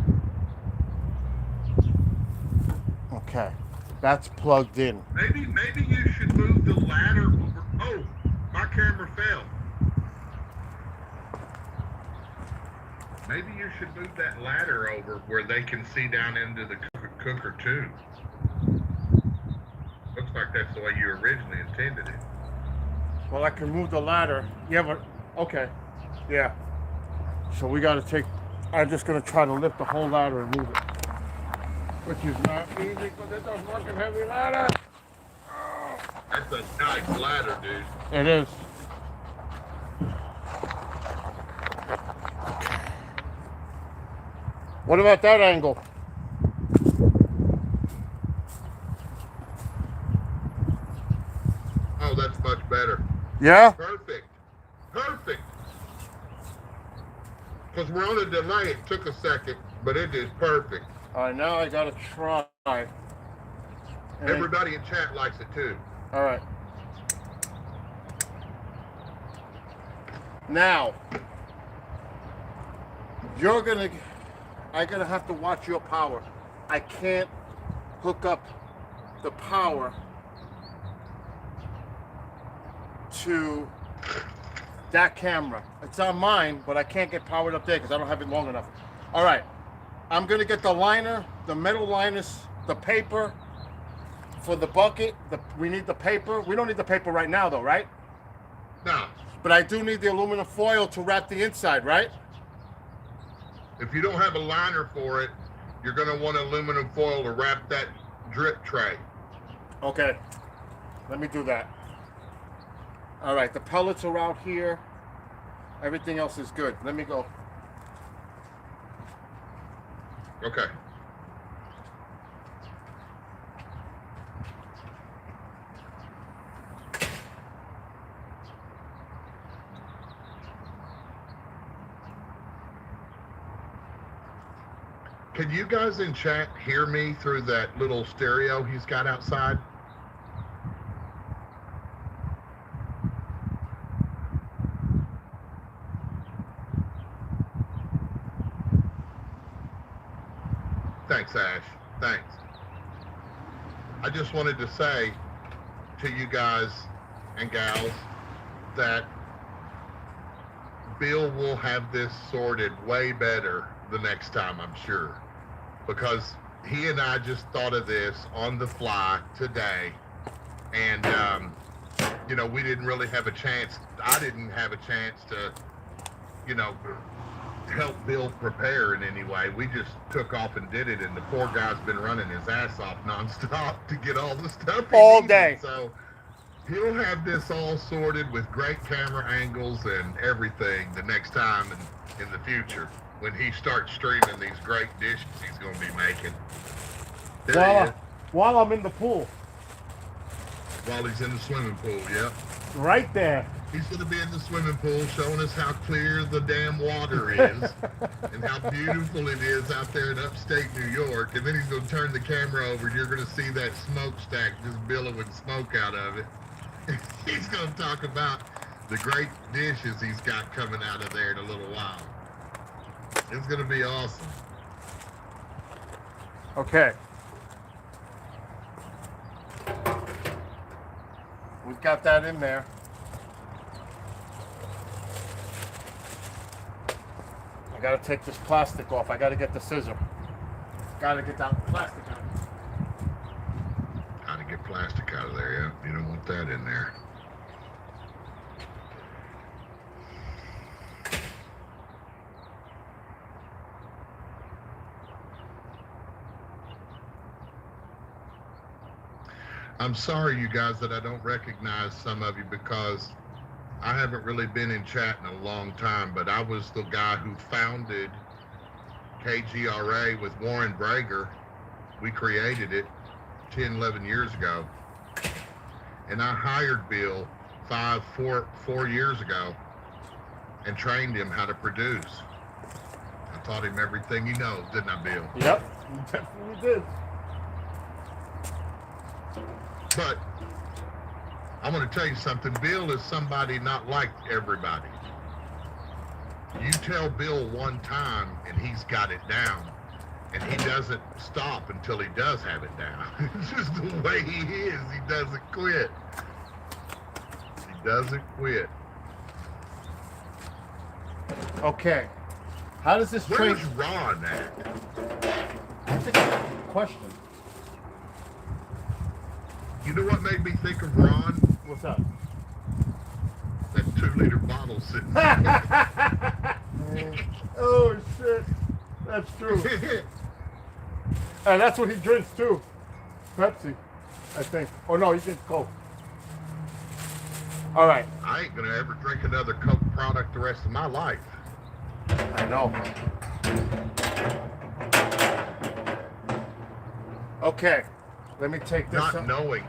Okay. That's plugged in. Maybe you should move the ladder over. Oh, my camera fell. Maybe you should move that ladder over where they can see down into the cooker too. Looks like that's the way you originally intended it. Well, I can move the ladder. Yeah, but okay. Yeah. So we gotta take. I'm just gonna try to lift the whole ladder and move it, which is not easy because it's a fucking heavy ladder. That's a nice ladder, dude. It is. What about that angle? Oh, that's much better. Yeah? Perfect. Perfect. Because we're on a delay. It took a second, but it is perfect. All right, now I gotta try. And Everybody in chat likes it too. All right. Now, I'm gonna have to watch your power. I can't hook up the power to that camera. It's on mine, but I can't get powered up there because I don't have it long enough. All right, I'm gonna get the liner, the metal liners, the paper for the bucket. We need the paper. We don't need the paper right now though, right? No. But I do need the aluminum foil to wrap the inside, right? If you don't have a liner for it, you're going to want aluminum foil to wrap that drip tray. Okay, let me do that. All right, the pellets are out here. Everything else is good. Let me go. Okay. Can you guys in chat hear me through that little stereo he's got outside? Thanks, Ash. Thanks. I just wanted to say to you guys and gals that Bill will have this sorted way better the next time, I'm sure. Because he and I just thought of this on the fly today. And, you know, we didn't really have a chance. I didn't have a chance to, you know, help Bill prepare in any way. We just took off and did it. And the poor guy's been running his ass off nonstop to get all the stuff he All needed. day. So he'll have this all sorted with great camera angles and everything the next time in the future. When he starts streaming these great dishes he's going to be making. There he is. While I'm in the pool. While he's in the swimming pool, yep. Right there. He's going to be in the swimming pool showing us how clear the damn water is and how beautiful it is out there in upstate New York. And then he's going to turn the camera over and you're going to see that smokestack just billowing smoke out of it. He's going to talk about the great dishes he's got coming out of there in a little while. It's going to be awesome. Okay. We've got that in there. I gotta take this plastic off. I gotta get the scissor. Gotta get that plastic out. How to get plastic out of there, yeah. You don't want that in there. I'm sorry, you guys, that I don't recognize some of you because I haven't really been in chat in a long time, but I was the guy who founded KGRA with Warren Brager. We created it 10, 11 years ago. And I hired Bill 4 years ago and trained him how to produce. I taught him everything he knows, didn't I, Bill? Yep, you definitely did. But I'm going to tell you something. Bill is somebody not like everybody. You tell Bill one time and he's got it down, and he doesn't stop until he does have it down. It's just the way he is. He doesn't quit. He doesn't quit. Okay. How does this train... Where's Ron at? That's a good question. You know what made me think of Ron? What's up? That 2-liter bottle sitting there. Oh, shit. That's true. And that's what he drinks, too. Pepsi, I think. Oh, no, he drinks Coke. All right. I ain't going to ever drink another Coke product the rest of my life. I know. Okay. Let me take this Not up. knowing.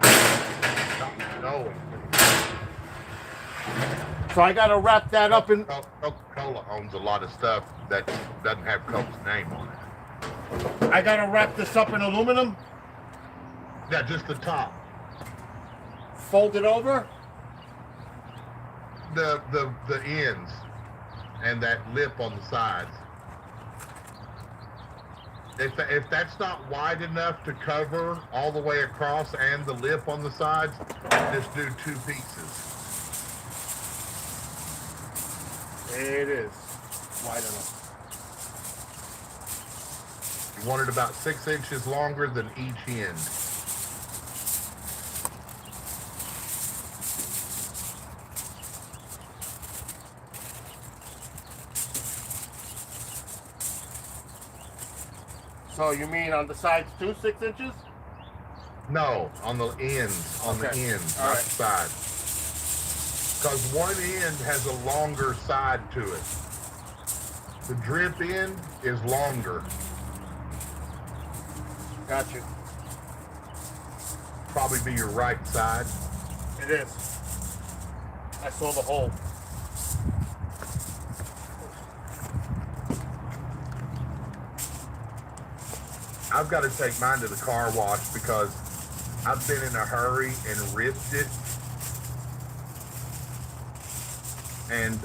So I got to wrap that up in... Coca-Cola owns a lot of stuff that doesn't have Coke's name on it. I got to wrap this up in aluminum? Yeah, just the top. fold it over? The ends and that lip on the sides. If that's not wide enough to cover all the way across and the lip on the sides, just do 2 pieces. It is wide enough. You want it about 6 inches longer than each end. So you mean on the sides too, 6 inches? No, on the ends, Okay. the ends, All not right. the sides. Because one end has a longer side to it. The drip end is longer. Got you. Probably be your right side. It is. I saw the hole. I've got to take mine to the car wash because I've been in a hurry and ripped it. And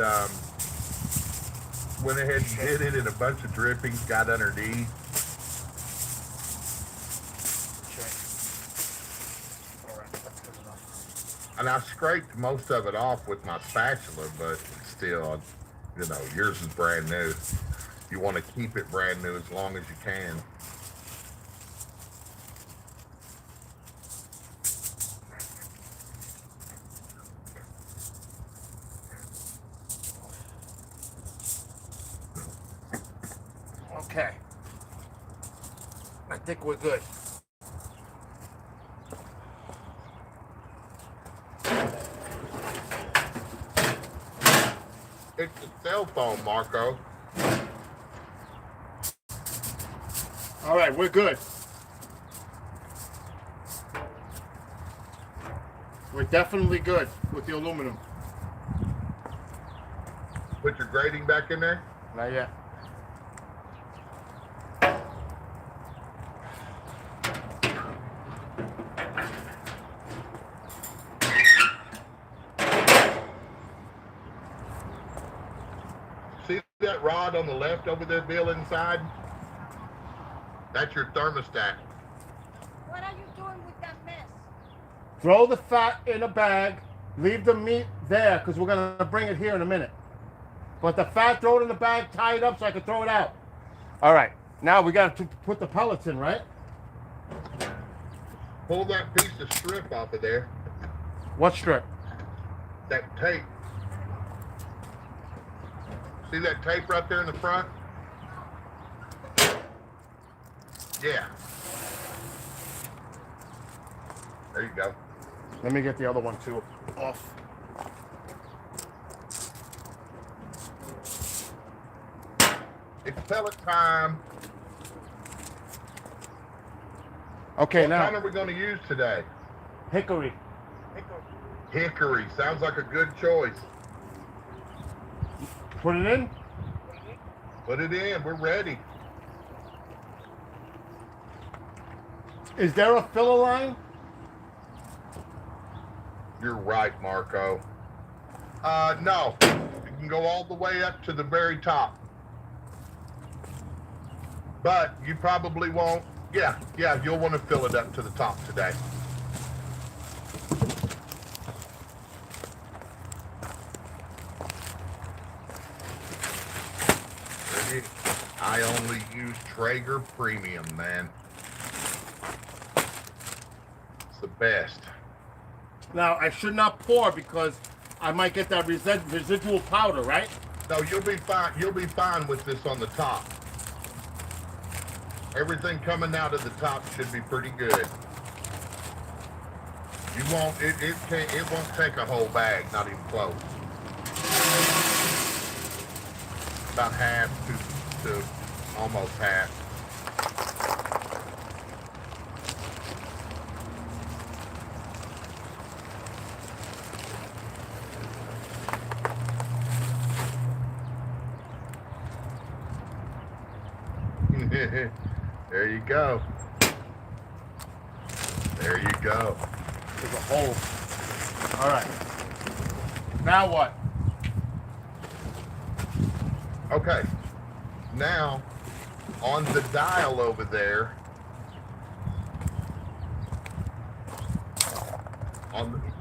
went ahead and did it, and a bunch of drippings got underneath. All right, that's good enough. And I scraped most of it off with my spatula, but still, you know, yours is brand new. You want to keep it brand new as long as you can. Okay. I think we're good. It's a cell phone, Marco. All right, we're good. We're definitely good with the aluminum. Put your grating back in there. Not yet. See that rod on the left over there, Bill, inside? That's your thermostat. What are you doing with that mess? Throw the fat in a bag. Leave the meat there because we're going to bring it here in a minute. But the fat, throw it in the bag, tie it up so I can throw it out. All right. Now we got to put the pellets in, right? Pull that piece of strip off of there. What strip? That tape. See that tape right there in the front? Yeah. There you go. Let me get the other one too off. It's pellet time. Okay, What now kind are we going to use today? hickory. Hickory. Sounds like a good choice. Put it in. Put it in. We're ready. Is there a filler line? You're right, Marco. No. You can go all the way up to the very top. But you probably won't. Yeah, you'll want to fill it up to the top today. I only use Traeger Premium, man. It's the best. Now I should not pour because I might get that residual powder, right? No, you'll be fine. You'll be fine with this on the top. Everything coming out of the top should be pretty good. You won't. It won't take a whole bag. Not even close. About half to almost half. There you go. There you go. There's a hole. All right. Now what? Okay. Now, on the dial over there,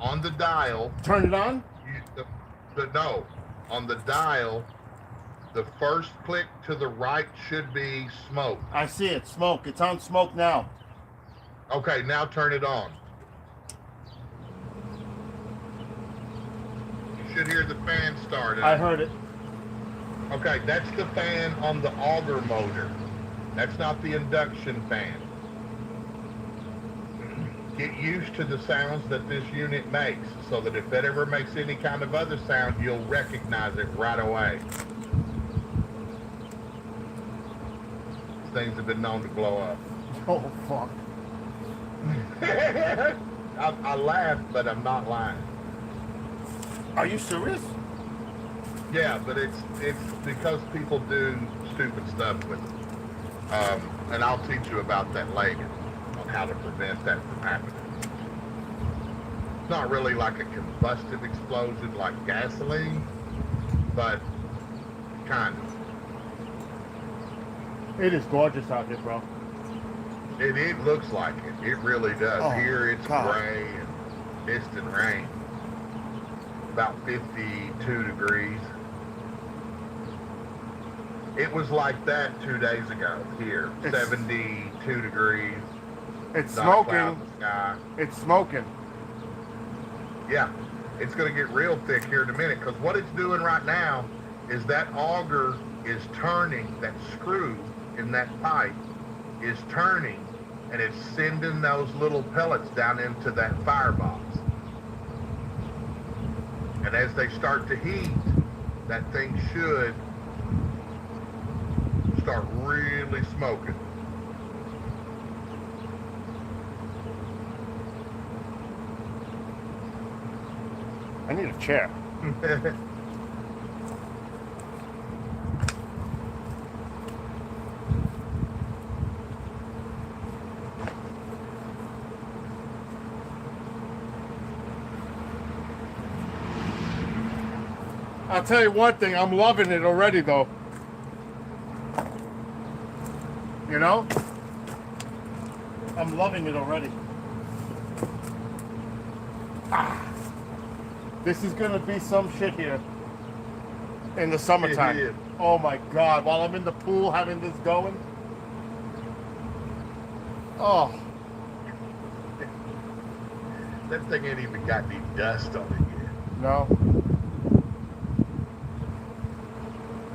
on the dial, Turn it on? no, on the dial, the first click to the right should be smoke. I see it. Smoke. It's on smoke now. Okay, now turn it on. You should hear the fan start up. I heard it. Okay, that's the fan on the auger motor. That's not the induction fan. Get used to the sounds that this unit makes so that if it ever makes any kind of other sound, you'll recognize it right away. Things have been known to blow up. Oh, fuck. I laugh, but I'm not lying. Are you serious? Yeah, but it's because people do stupid stuff with it. And I'll teach you about that later on how to prevent that from happening. It's not really like a combustive explosion like gasoline, but kind of. It is gorgeous out here, bro. It looks like it. It really does. Oh, Here it's God. gray and mist and rain. About 52 degrees. It was like that 2 days ago here. 72 degrees. It's Not a cloud smoking. in the sky. It's smoking. Yeah, it's going to get real thick here in a minute because what it's doing right now is that auger is turning, that screw in that pipe is turning, and it's sending those little pellets down into that firebox. And as they start to heat, that thing should start really smoking. I need a chair. I'll tell you one thing, I'm loving it already though. You know? I'm loving it already. This is gonna be some shit here in the summertime. It is. Oh my God, while I'm in the pool having this going. Oh, That thing ain't even got any dust on it yet. no.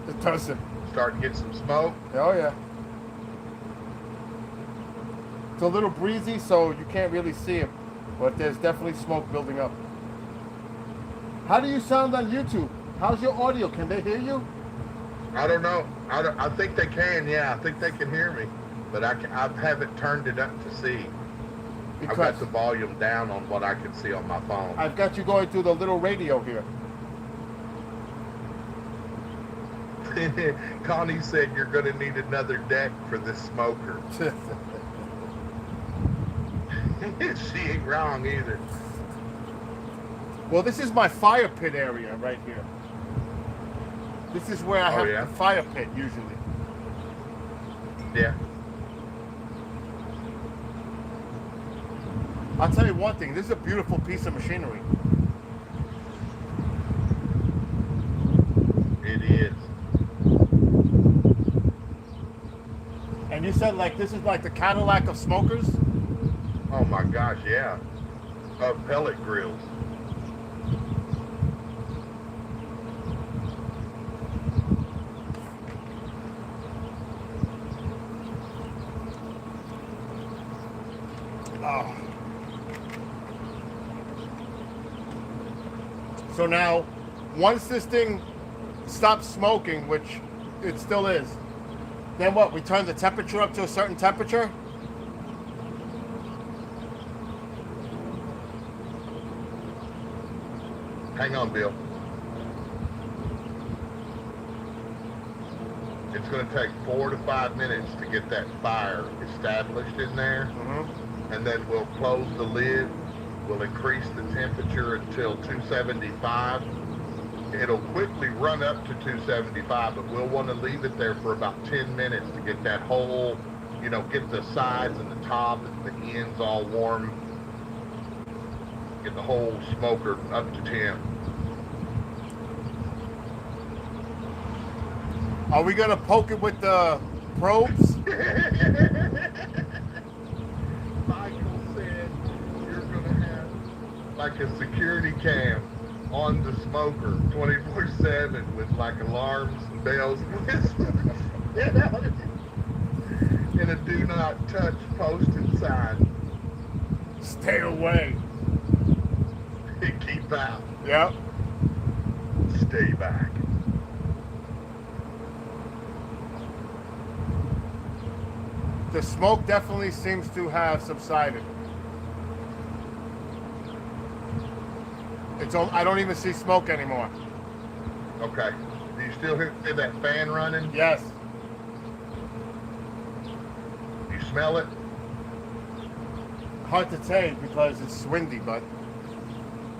It doesn't. Starting to get some smoke. Oh yeah. It's a little breezy, so you can't really see it, but there's definitely smoke building up. How do you sound on YouTube? How's your audio? Can they hear you? I don't know. I think they can. Yeah, I think they can hear me, but I haven't turned it up to see. I've Because got the volume down on what I can see on my phone. I've got you going through the little radio here. Connie said you're going to need another deck for this smoker. She ain't wrong either. Well, this is my fire pit area right here. This is where I have yeah? the fire pit usually. Yeah. I'll tell you one thing, this is a beautiful piece of machinery. It is. And you said like this is like the Cadillac of smokers? Oh my gosh, yeah. Pellet grills. Oh. So now, once this thing stops smoking, which it still is, then what? We turn the temperature up to a certain temperature? Hang on, Bill. It's going to take 4 to 5 minutes to get that fire established in there. Mm-hmm. And then we'll close the lid We'll increase the temperature until 275. It'll quickly run up to 275, but we'll want to leave it there for about 10 minutes to get that whole, get the sides and the top and the ends all warm. Get the whole smoker up to 10. Are we gonna poke it with the probes? Michael said you're gonna have like a security cam on the smoker 24/7 with like alarms and bells and whistles. And a do not touch posted sign. Stay away. Keep out. Yep. Stay back. The smoke definitely seems to have subsided. I don't even see smoke anymore. Okay. Do you still hear that fan running? Yes. You smell it? Hard to say because it's windy, but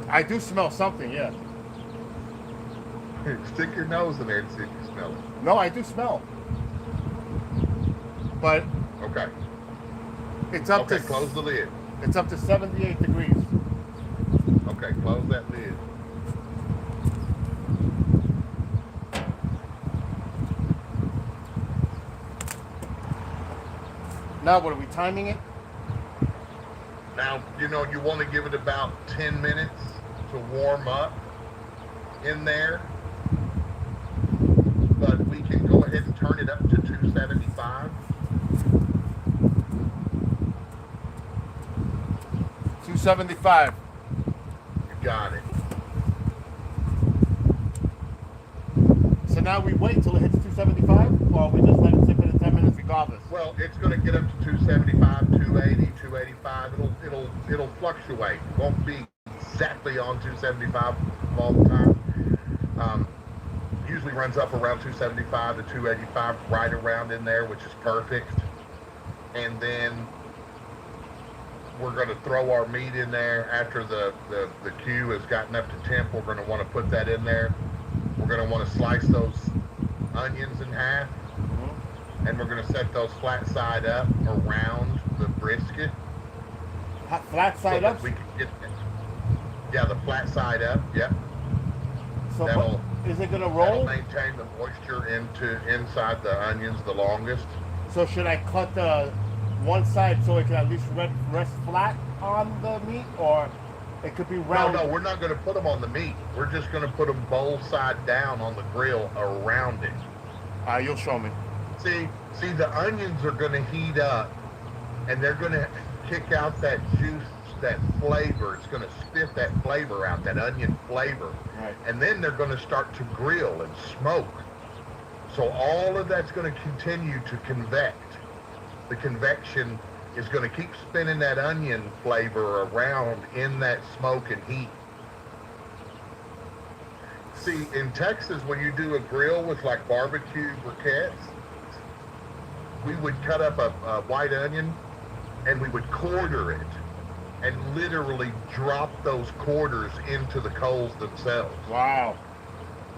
I do smell something, yeah. Stick your nose in there and see if you smell it. No, I do smell. But Okay. it's up Okay, to close the lid. It's up to 78 degrees. Okay, close that lid. Now what are we timing it? Now, you want to give it about 10 minutes to warm up in there. But we can go ahead and turn it up to 275. 275. You got it. So now we wait till it hits 275, or we just let it sit for the 10 minutes regardless? Well, it's going to get up to 275, 280, 285. It'll fluctuate. It won't be exactly on 275 all the time. Usually runs up around 275 to 285, right around in there, which is perfect. And then we're going to throw our meat in there after the Q has gotten up to temp. We're going to want to put that in there. We're going to want to slice those onions in half, and we're going to set those flat side up around the brisket. Flat side so up? We can get, yeah, the flat side up. Yep. So is it going to That'll roll? maintain the moisture inside the onions the longest. So should I cut the one side so it can at least rest flat on the meat, or it could be round? No, we're not going to put them on the meat. We're just going to put them bowl side down on the grill around it. You'll show me. See, the onions are going to heat up, and they're going to kick out that juice, that flavor. It's going to spit that flavor out, that onion flavor. Right. And then they're going to start to grill and smoke. So all of that's going to continue to convect. The convection is going to keep spinning that onion flavor around in that smoke and heat. See, in Texas, when you do a grill with like barbecue briquettes, we would cut up a white onion and we would quarter it and literally drop those quarters into the coals themselves. Wow.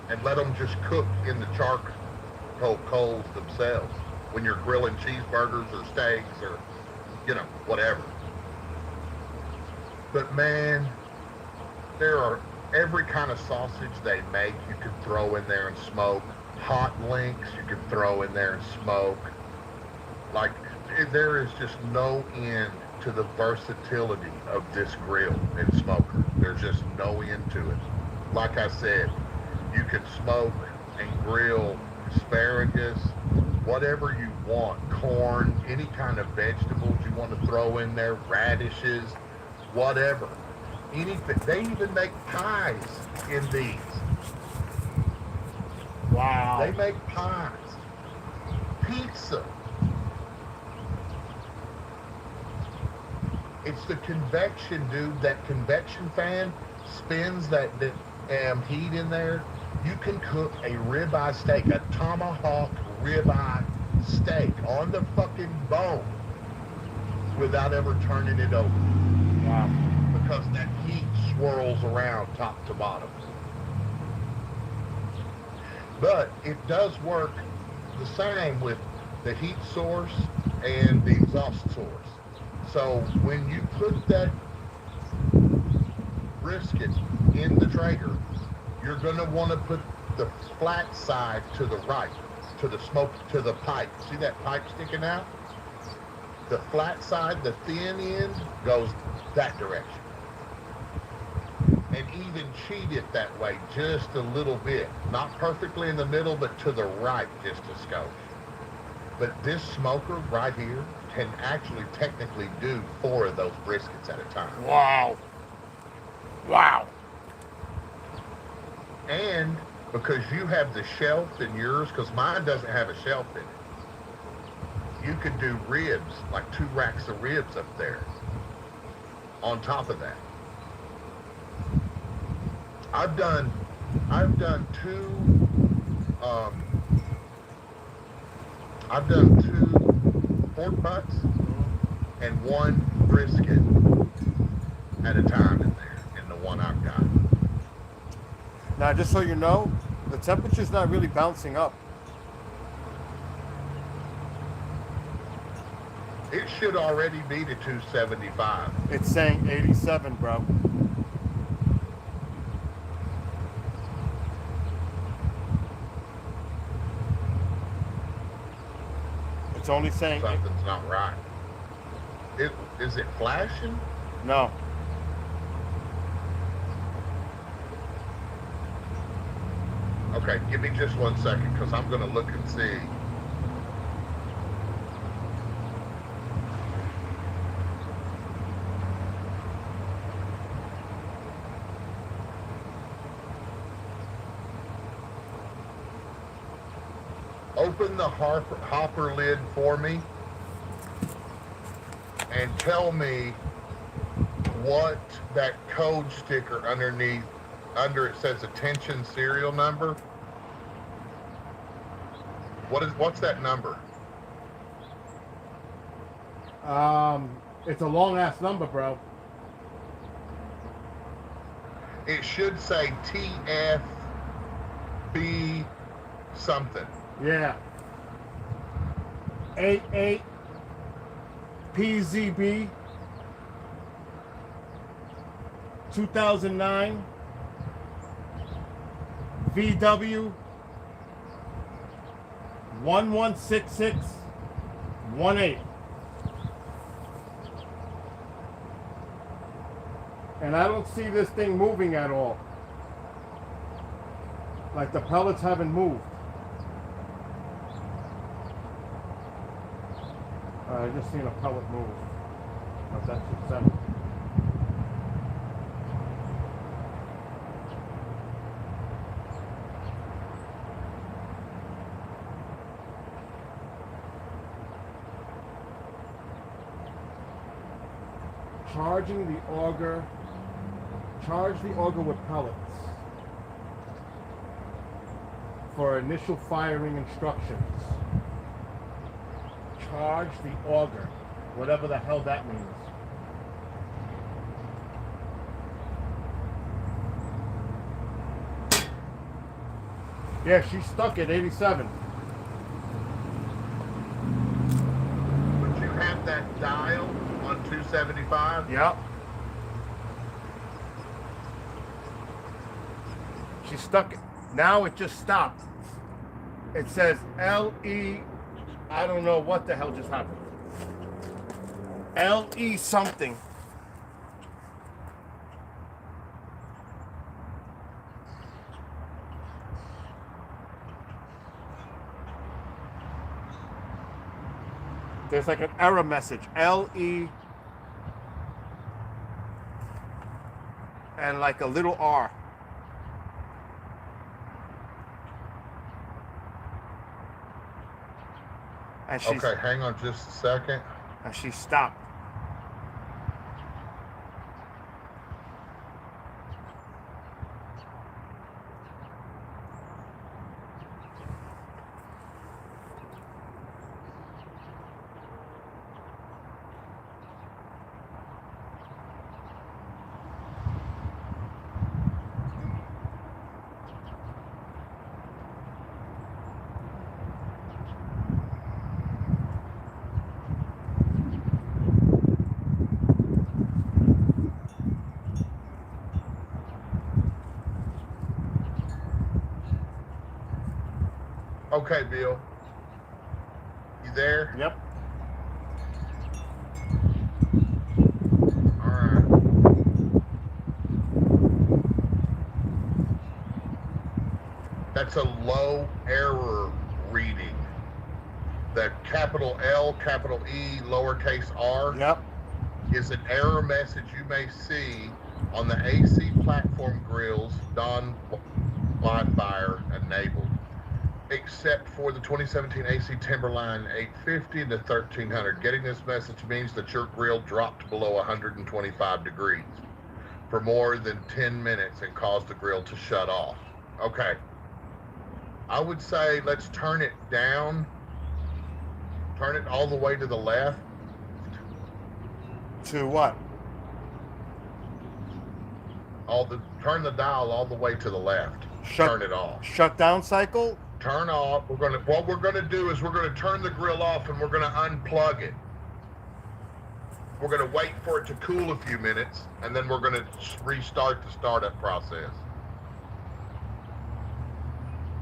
And let them just cook in the charcoal coals themselves when you're grilling cheeseburgers or steaks or, whatever. But man, there are every kind of sausage they make you can throw in there and smoke. Hot links you can throw in there and smoke. Like, there is just no end to the versatility of this grill and smoker. There's just no end to it. Like I said, you can smoke and grill asparagus, whatever you want, corn, any kind of vegetables you want to throw in there, radishes, whatever. Anything. They even make pies in these. Wow. They make pies. Pizza. It's the convection, dude. That convection fan spins that heat in there. You can cook a ribeye steak, a tomahawk ribeye steak on the fucking bone without ever turning it over. Wow. because that heat swirls around top to bottom. But it does work the same with the heat source and the exhaust source. So when you put that brisket in the Traeger, you're going to want to put the flat side to the right, to the smoke, to the pipe. See that pipe sticking out? The flat side, the thin end, goes that direction. And even cheat it that way just a little bit. Not perfectly in the middle, but to the right just a skosh. But this smoker right here can actually technically do 4 of those briskets at a time. Wow. Wow. And because you have the shelf in yours, because mine doesn't have a shelf in it, you could do ribs, like 2 racks of ribs up there on top of that. I've done 2 pork butts and 1 brisket at a time in there, in the one I've got. Now, just so you know, the temperature's not really bouncing up. It should already be to 275. It's saying 87, bro. It's only saying... Something's not right. Is it flashing? No. Okay, give me just 1 second, because I'm going to look and see. Open the hopper lid for me and tell me what that code sticker underneath, under it says attention serial number. What's that number? It's a long ass number, bro. It should say TFB something. Yeah. 88 PZB 2009 VW 116618. And I don't see this thing moving at all. Like the pellets haven't moved. I just seen a pellet move. But that's just 7. Charging the auger. Charge the auger with pellets for initial firing instructions. Charge the auger, whatever the hell that means. Yeah, she's stuck at 87. Would you have that dial on 275? Yep. She's stuck. Now it just stopped. It says LE. I don't know what the hell just happened. LE something. There's like an error message. LE and like a little R. And she's, Okay, hang on just a second. And she stopped. Okay, Bill. You there? Yep. All right. That's a low error reading. The capital L, capital E, lowercase r Yep. is an error message you may see on the AC platform grills non-Wi-Fi enabled, except for the 2017 AC Timberline 850 to 1300. Getting this message means that your grill dropped below 125 degrees for more than 10 minutes and caused the grill to shut off. Okay. I would say let's turn it down. Turn it all the way to the left. To what? Turn the dial all the way to the left. Turn it off. Shutdown cycle? Turn off. What we're gonna do is we're gonna turn the grill off and we're gonna unplug it. We're gonna wait for it to cool a few minutes and then we're gonna restart the startup process.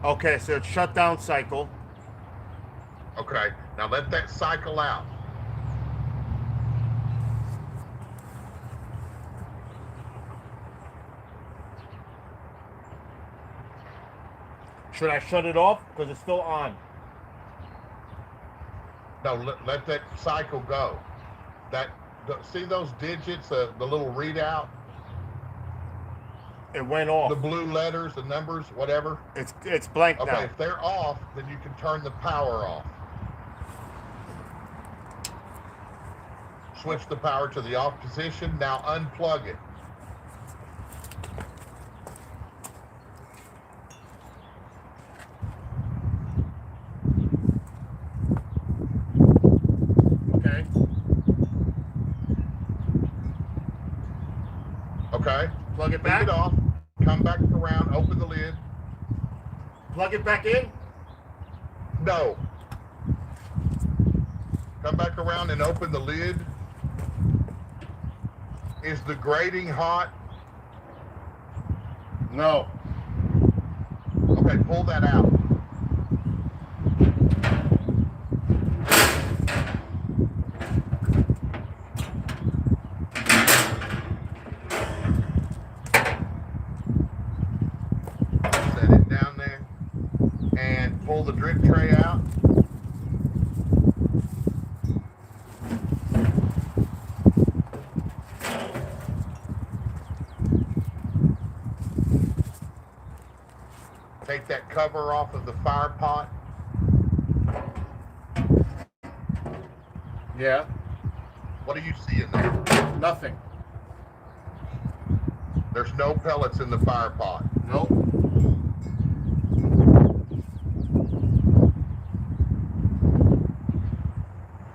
Okay, so it's shutdown cycle. Okay, now let that cycle out. Should I shut it off? Because it's still on. No, let that cycle go. See those digits, the little readout? It went off. The blue letters, the numbers, whatever? It's blank Okay, now. if they're off, then you can turn the power off. Switch the power to the off position. Now unplug it. Okay. Okay? Plug it Leave back. it off. Come back around. Open the lid. Plug it back in. No. Come back around and open the lid. Is the grating hot? No. Okay, pull that out. Set it down there and pull the drip tray out. Take that cover off of the fire pot. Yeah. What do you see in there? Nothing. There's no pellets in the fire pot. Nope.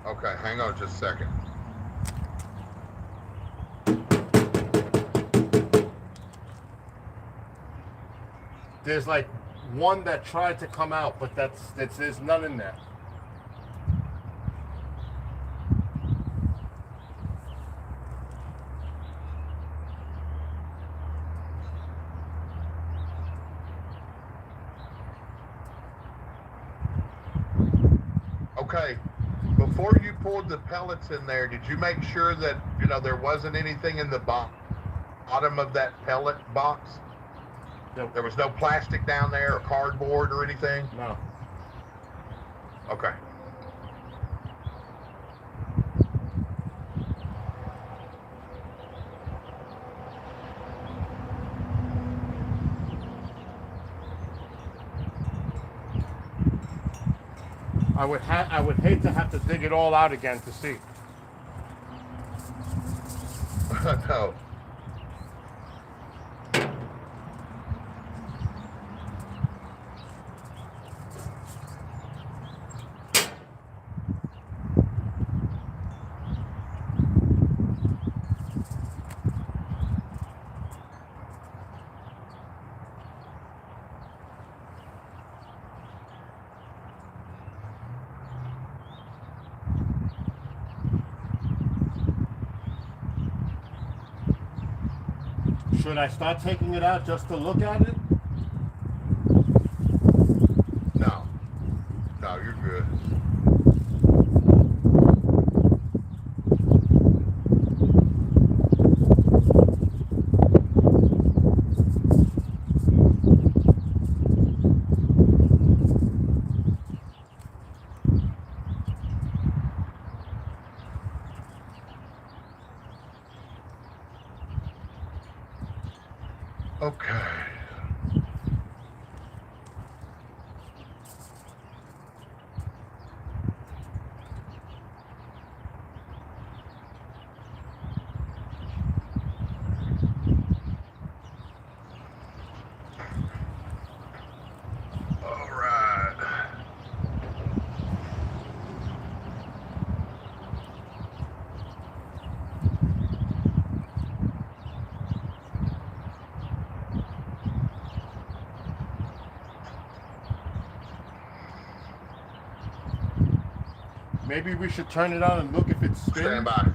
Okay, hang on just a second. There's like one that tried to come out, but there's none in there. Okay, before you poured the pellets in there, did you make sure that, there wasn't anything in the bottom of that pellet box? No. There was no plastic down there or cardboard or anything? No. Okay. I would hate to have to dig it all out again to see. No. Should I start taking it out just to look at it? No. Okay. All right. Maybe we should turn it on and look if it spins. Stand by.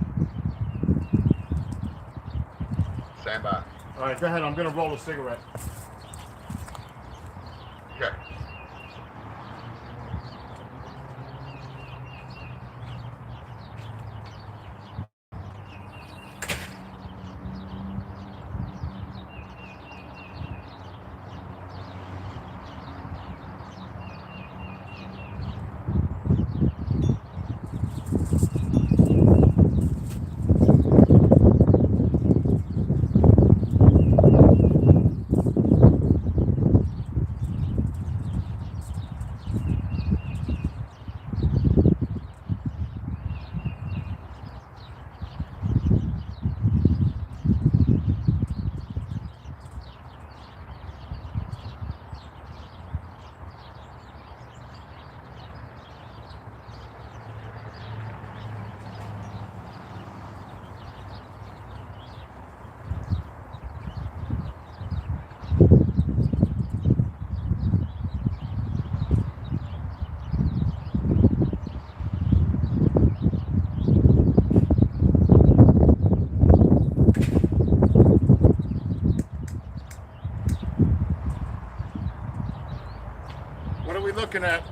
Stand by. All right, go ahead. I'm gonna roll a cigarette. Okay. What are we looking at?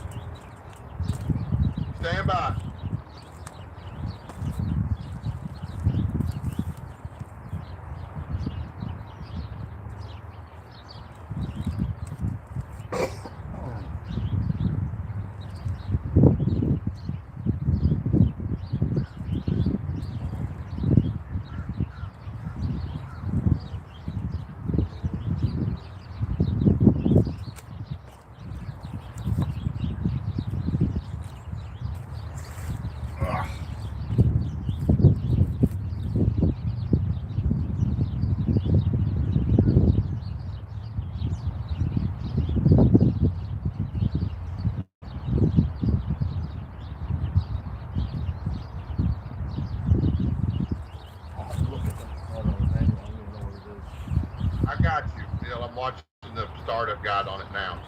Stand by. I got you, Bill. I'm watching the startup guide on it now.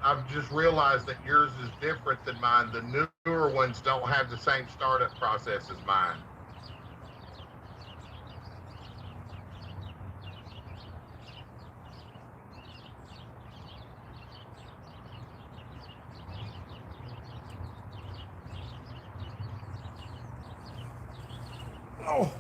I've just realized that yours is different than mine. The newer ones don't have the same startup process as mine. Oh.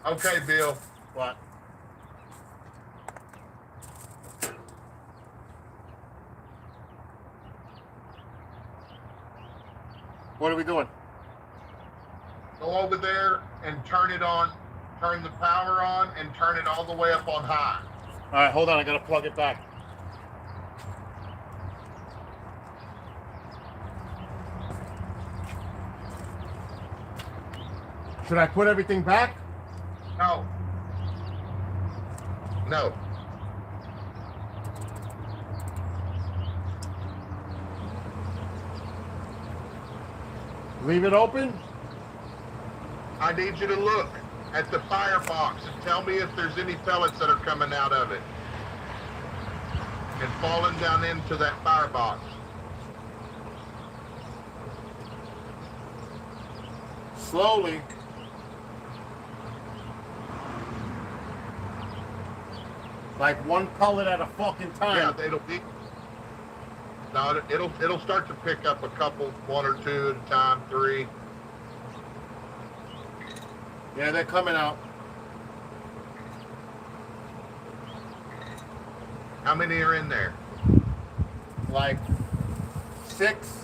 Okay, Bill. What? What are we doing? Go over there and turn it on. Turn the power on and turn it all the way up on high. All right, hold on. I gotta plug it back. Should I put everything back? No. No. Leave it open? I need you to look at the firebox and tell me if there's any pellets that are coming out of it and falling down into that firebox. Slowly. Like one pellet at a fucking time. Yeah, it'll be. No, it'll start to pick up a couple, one or two at a time, 3. Yeah, they're coming out. How many are in there? Like 6.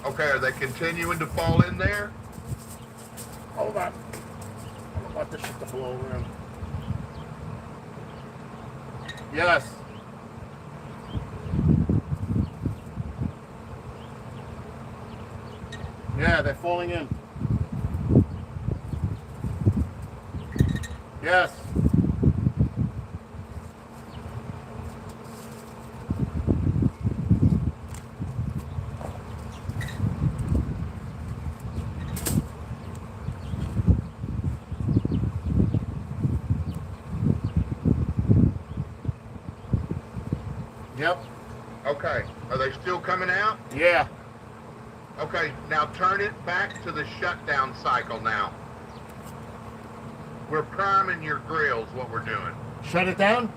Okay, are they continuing to fall in there? Hold on. I'm about this shit to blow around. Yes. Yeah, they're falling in. Yes. Yep. Okay, are they still coming out? Yeah. Okay, now turn it back to the shutdown cycle now. We're priming your grills, what we're doing. Shut it down?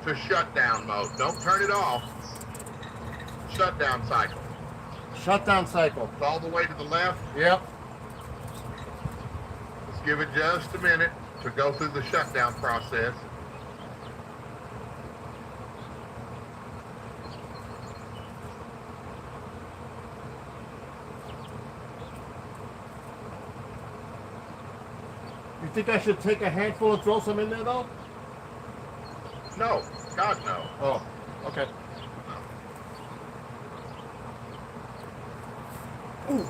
To shutdown mode. Don't turn it off. Shutdown cycle. Shutdown cycle. It's all the way to the left. Yep. Let's give it just a minute to go through the shutdown process. You think I should take a handful and throw some in there though? No, God no. Oh, okay. Ooh.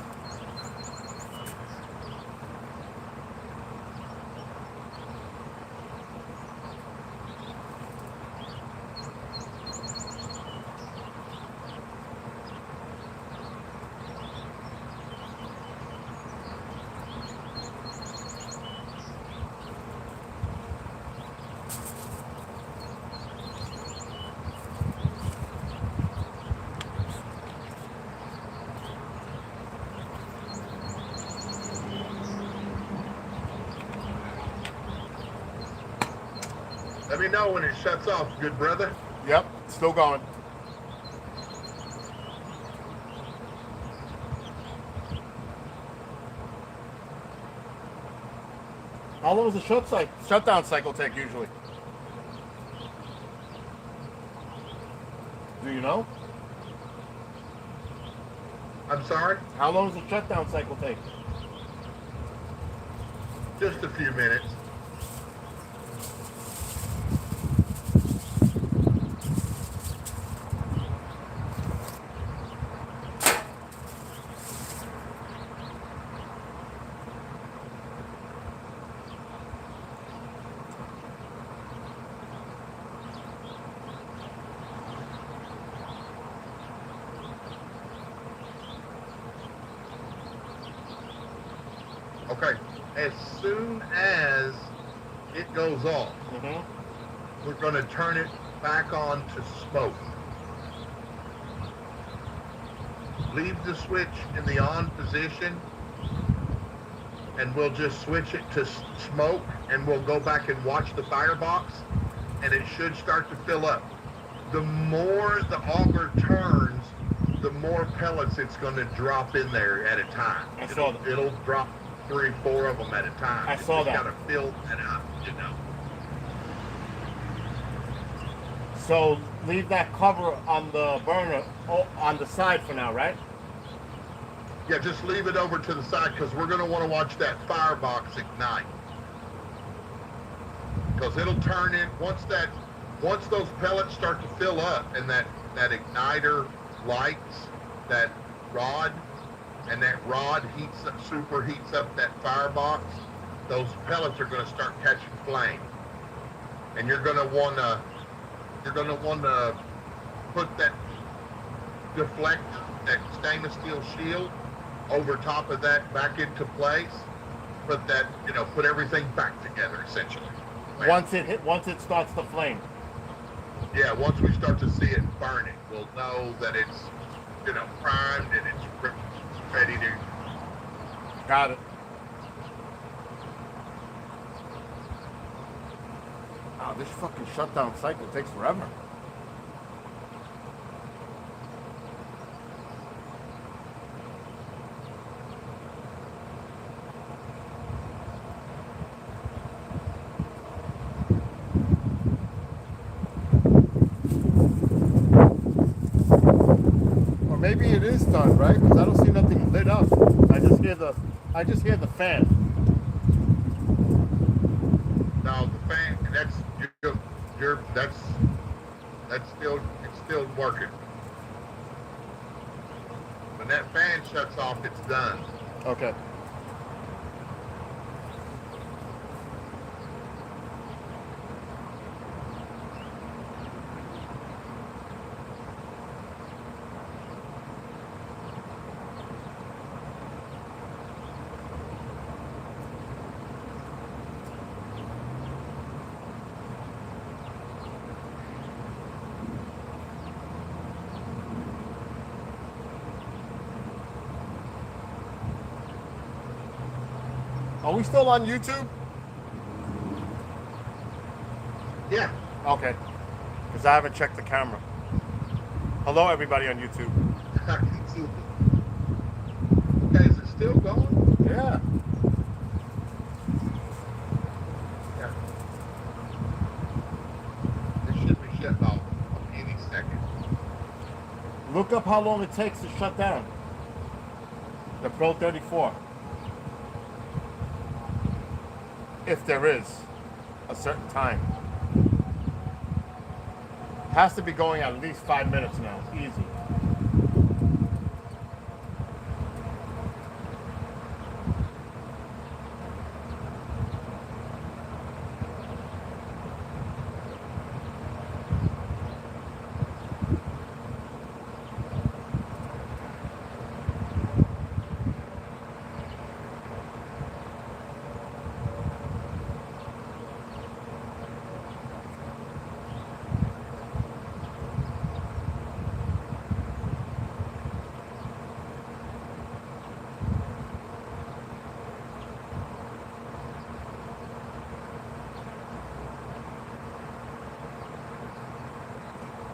Let me know when it shuts off, good brother. Yep, still going. How long does the shutdown cycle take usually? Do you know? I'm sorry? How long does the shutdown cycle take? Just a few minutes. Okay, as soon as it goes off, we're going to turn it back on to smoke. Leave the switch in the on position, and we'll just switch it to smoke, and we'll go back and watch the firebox, and it should start to fill up. The more the auger turns, the more pellets it's going to drop in there at a time. I saw that. It'll drop 3, 4 of them at a time. I saw that. You gotta fill that up, you know. So leave that cover on the burner on the side for now, right? Yeah, just leave it over to the side because we're gonna want to watch that firebox ignite. Because it'll turn in once those pellets start to fill up and that igniter lights that rod, and that rod superheats up that firebox, those pellets are going to start catching flame, and you're going to want to put that deflector, that stainless steel shield, over top of that back into place. Put everything back together essentially. Once it starts to flame. Yeah, once we start to see it burning, we'll know that it's, primed and it's ready to. Got it. Wow, this fucking shutdown cycle takes forever. Maybe it is done, right? Because I don't see nothing lit up. I just hear the fan. No, the fan. That's still working. When that fan shuts off, it's done. Okay. Are we still on YouTube? Yeah. Okay. Because I haven't checked the camera. Hello, everybody on YouTube. I can see it. Okay, is it still going? Yeah. Yeah. It should be shut off any second. Look up how long it takes to shut down the Pro 34. If there is a certain time. Has to be going at least 5 minutes now. Easy.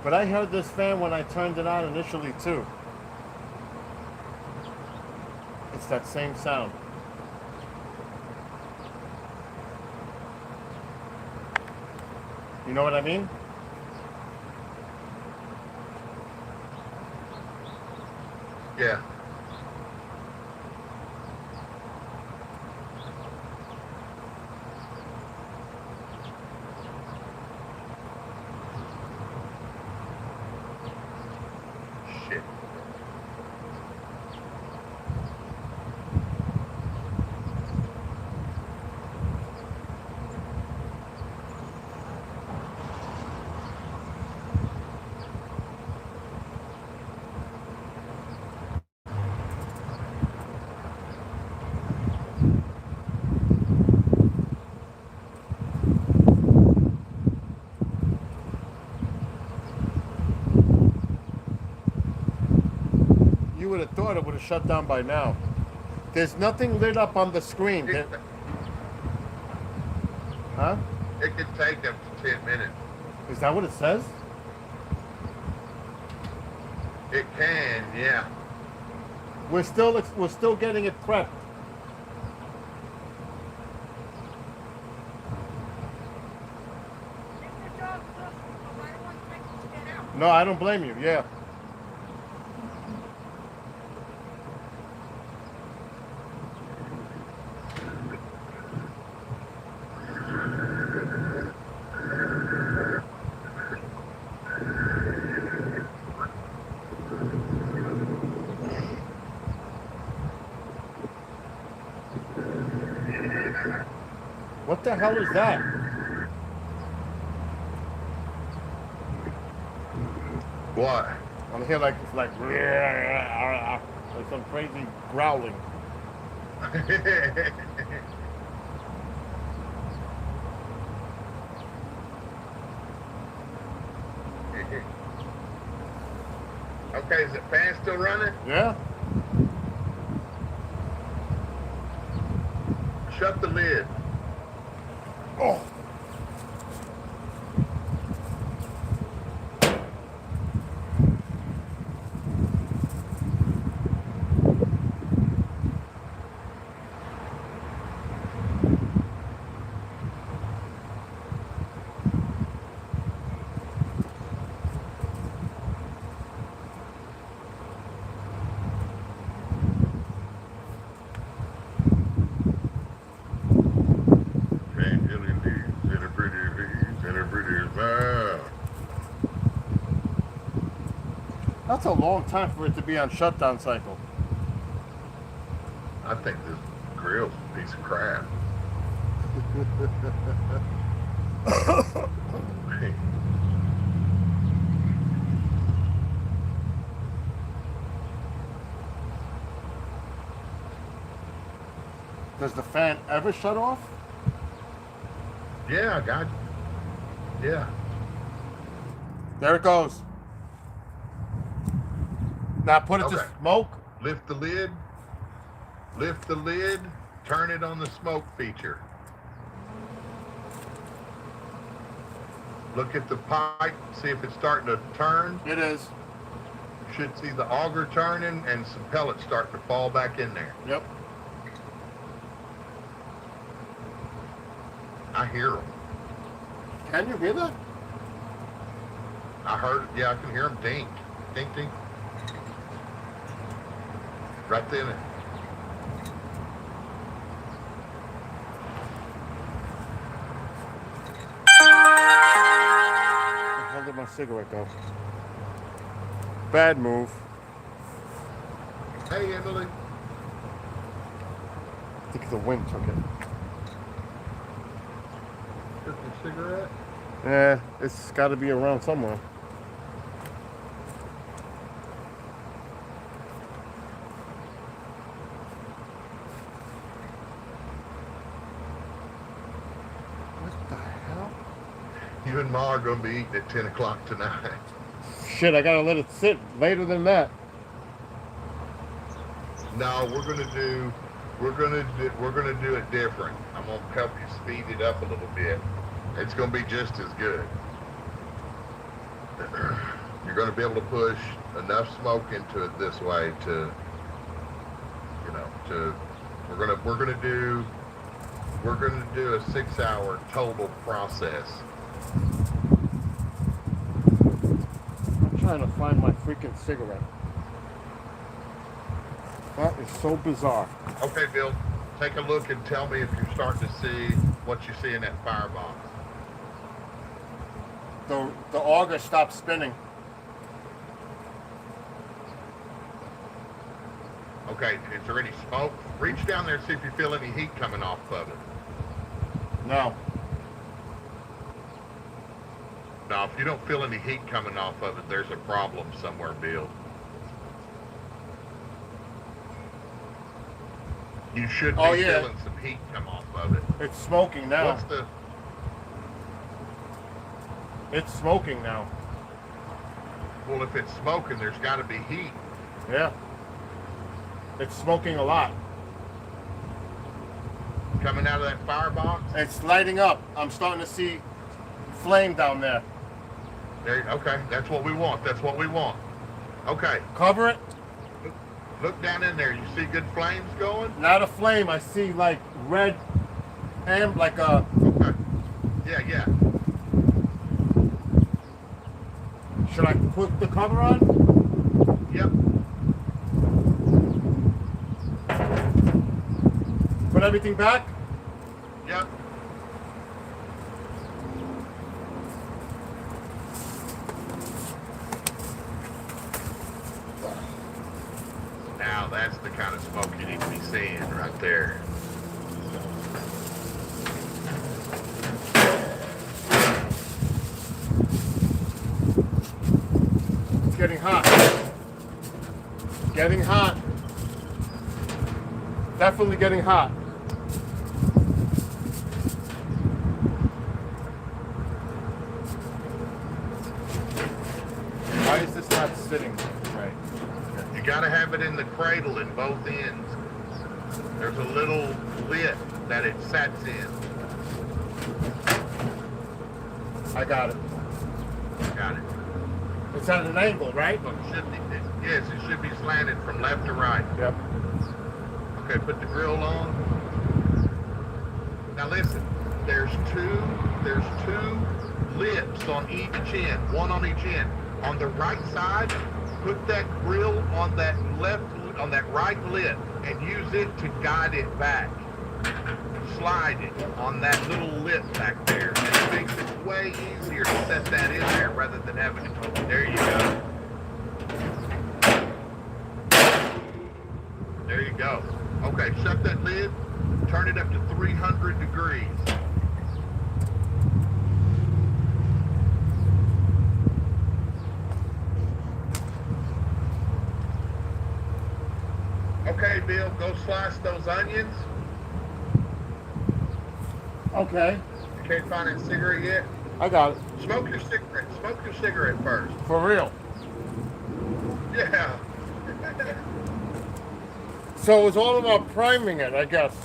But I heard this fan when I turned it on initially too. It's that same sound. You know what I mean? Yeah. Shit. You would have thought it would have shut down by now. There's nothing lit up on the screen. Huh? It could take up to 10 minutes. Is that what it says? It can, yeah. We're still getting it prepped. No, I don't blame you. Yeah. What the hell is that? What? I'm here like it's like some crazy growling. Okay, is the fan still running? Yeah. Shut the lid. Oh. Angelic leaves and a pretty leaves and a pretty smile. That's a long time for it to be on shutdown cycle. I think this grill's a piece of crap. Does the fan ever shut off? Yeah, I got you. Yeah. There it goes. Now put it Okay. to smoke. Lift the lid. Lift the lid. Turn it on the smoke feature. Look at the pipe. See if it's starting to turn. It is. You should see the auger turning and some pellets starting to fall back in there. Yep. I hear them. Can you hear that? I heard, yeah, I can hear them dink. Dink, dink. Right then. Where did my cigarette go? Bad move. Hey, Emily. I think the wind took it. Took your cigarette? Yeah, it's got to be around somewhere. What the hell? You and Ma are going to be eating at 10 o'clock tonight. Shit, I gotta let it sit later than that. No, we're gonna do it different. I'm gonna help you speed it up a little bit. It's gonna be just as good. You're gonna be able to push enough smoke into it this way to, we're gonna do a 6-hour total process. I'm trying to find my freaking cigarette. That is so bizarre. Okay, Bill, take a look and tell me if you're starting to see what you see in that firebox. The auger stopped spinning. Okay, is there any smoke? Reach down there and see if you feel any heat coming off of it. No. Now, if you don't feel any heat coming off of it, there's a problem somewhere, Bill. You should be feeling some heat come off of it. It's smoking now. What's the... It's smoking now. Well, if it's smoking, there's got to be heat. Yeah. It's smoking a lot. Coming out of that firebox? It's lighting up. I'm starting to see flame down there. There, okay, that's what we want. That's what we want. Okay. Cover it. Look down in there. You see good flames going? Not a flame. I see like red and like a... Okay. Yeah. Should I put the cover on? Yep. Put everything back? Yep. Now that's the kind of smoke you need to be seeing right there. It's getting hot. Getting hot. Definitely getting hot. Why is this not sitting right? You gotta have it in the cradle in both ends. There's a little lid that it sets in. I got it. Got it. It's at an angle, right? So it should be, yes, it should be slanted from left to right. Yep. Okay, put the grill on. Now listen, there's two lips on each end, one on each end. On the right side, put that grill on that right lip and use it to guide it back. Slide it on that little lip back there. And it makes it way easier to set that in there rather than having to go. There you go. There you go. Okay, shut that lid. Turn it up to 300 degrees. Okay, Bill, go slice those onions. Okay. You can't find a cigarette yet? I got it. Smoke your cigarette. Smoke your cigarette first. For real. Yeah. So it's all about priming it, I guess.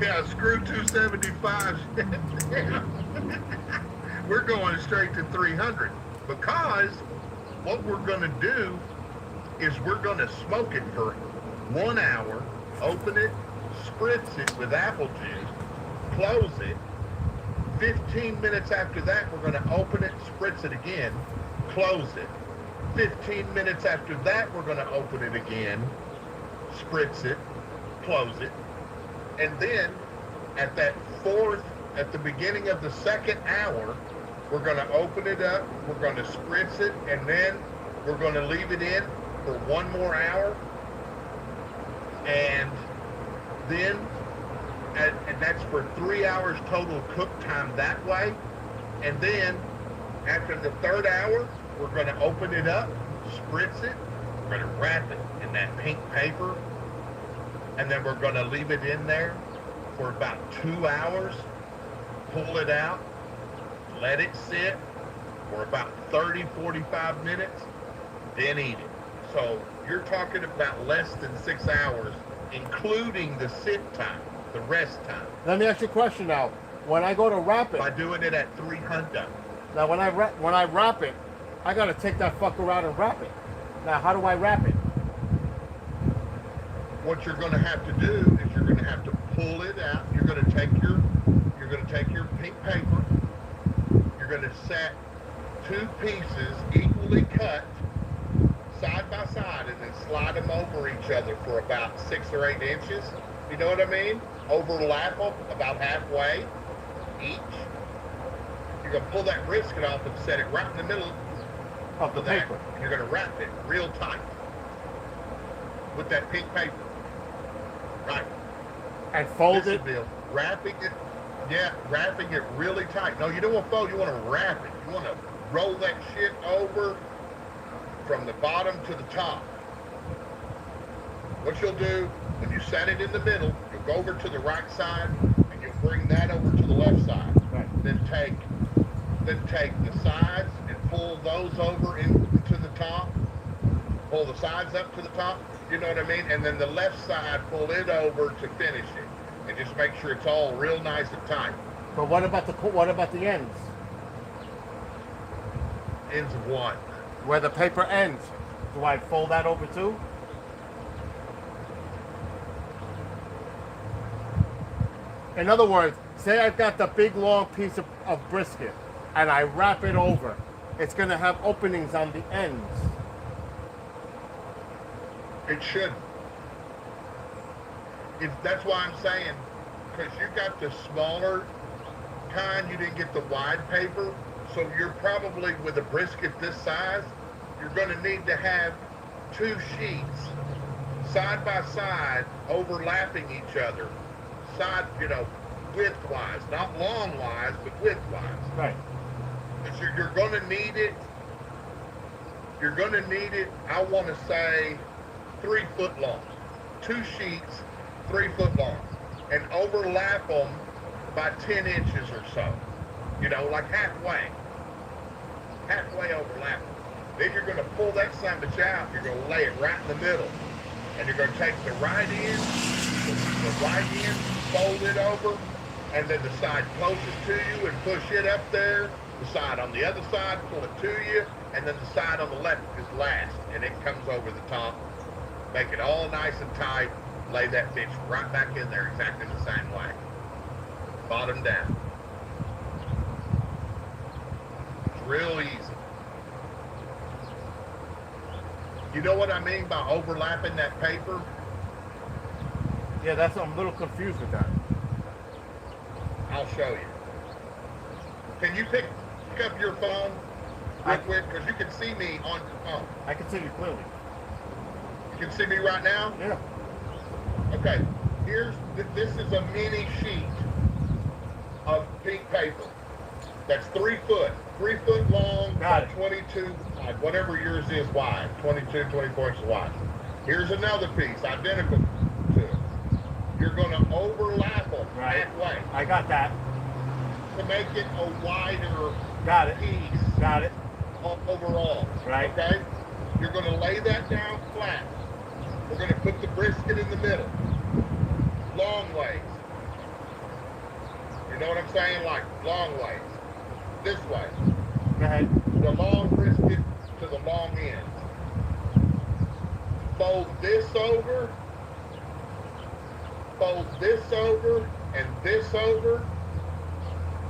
Yeah, screw 275. We're going straight to 300 because what we're going to do is we're going to smoke it for 1 hour, open it, spritz it with apple juice, close it. 15 minutes after that, we're going to open it, spritz it again, close it. 15 minutes after that, we're going to open it again, spritz it, close it. And then at the beginning of the second hour, we're going to open it up, we're going to spritz it, and then we're going to leave it in for 1 more hour. And then, and that's for 3 hours total cook time that way. And then after the third hour, we're going to open it up, spritz it, we're going to wrap it in that pink paper, and then we're going to leave it in there for about 2 hours, pull it out, let it sit for about 30-45 minutes, then eat it. So you're talking about less than 6 hours, including the sit time, the rest time. Let me ask you a question now. When I go to wrap it, By doing it at 300. now when I wrap it, I gotta take that fucker out and wrap it. Now how do I wrap it? What you're going to have to do is you're going to have to pull it out. You're going to take your pink paper. You're going to set 2 pieces equally cut side by side and then slide them over each other for about 6 or 8 inches. You know what I mean? Overlap them about halfway each. You're going to pull that brisket off and set it right in the middle Of the that. paper. And you're going to wrap it real tight with that pink paper. Right. And fold Listen, it. Bill, wrapping it really tight. No, you don't want to fold, you want to wrap it. You want to roll that shit over from the bottom to the top. What you'll do, when you set it in the middle, you'll go over to the right side and you'll bring that over to the left side. Right. Then take the sides and pull those over into the top. Pull the sides up to the top. You know what I mean? And then the left side, pull it over to finish it. And just make sure it's all real nice and tight. But what about the ends? Ends of what? Where the paper ends. Do I fold that over too? In other words, say I've got the big long piece of brisket and I wrap it over. it's gonna have openings on the ends. It shouldn't. That's why I'm saying, because you got the smaller kind, you didn't get the wide paper, so you're probably, with a brisket this size, you're going to need to have 2 sheets side by side overlapping each other, widthwise, not longwise, but widthwise. Right. Because you're going to need it. You're going to need it, I want to say, 3 foot long. 2 sheets, 3 foot long. And overlap them by 10 inches or so. Like halfway. Halfway overlap them. Then you're going to pull that sandwich out. You're going to lay it right in the middle. And you're going to take the right end, fold it over, and then the side closest to you and push it up there. The side on the other side, pull it to you, and then the side on the left is last, and it comes over the top. Make it all nice and tight. Lay that bitch right back in there exactly the same way. Bottom down. It's real easy. You know what I mean by overlapping that paper? Yeah, I'm a little confused with that. I'll show you. Can you pick up your phone real quick? Because you can see me on your phone. I can see you clearly. You can see me right now? Yeah. Okay. This is a mini sheet of pink paper. That's 3 foot. 3 foot long, Got it. 22 wide, whatever yours is wide, 22, 24 inches wide. Here's another piece, identical to it. You're going to overlap them halfway. I got that. To make it a wider piece. Got it. Overall. Right. Okay? You're going to lay that down flat. We're going to put the brisket in the middle. Long ways. You know what I'm saying? Like long ways. This way. Go ahead. The long brisket to the long end. Fold this over. Fold this over and this over.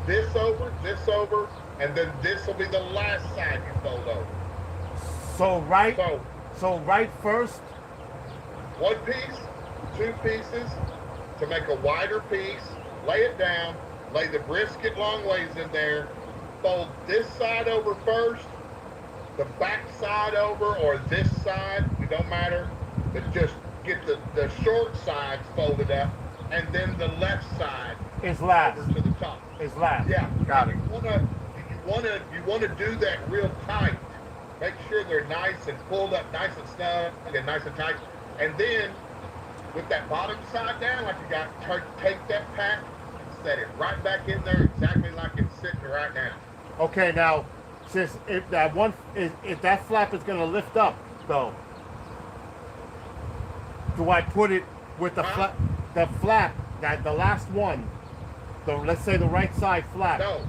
This over, this over, and then this will be the last side you fold over. So right first. 1 piece, 2 pieces to make a wider piece. Lay it down. Lay the brisket long ways in there. Fold this side over first, the back side over, or this side. It don't matter. But just get the short sides folded up, and then the left side is last. Over to the top. Is last. Yeah. Got it. You wanna do that real tight. Make sure they're nice and pulled up, nice and snug, and nice and tight. And then with that bottom side down, like you got, take that pack and set it right back in there, exactly like it's sitting right now. Okay, now, since if that flap is gonna lift up, though, do I put it with the flap? The flap, the last one. Let's say the right side flap. No,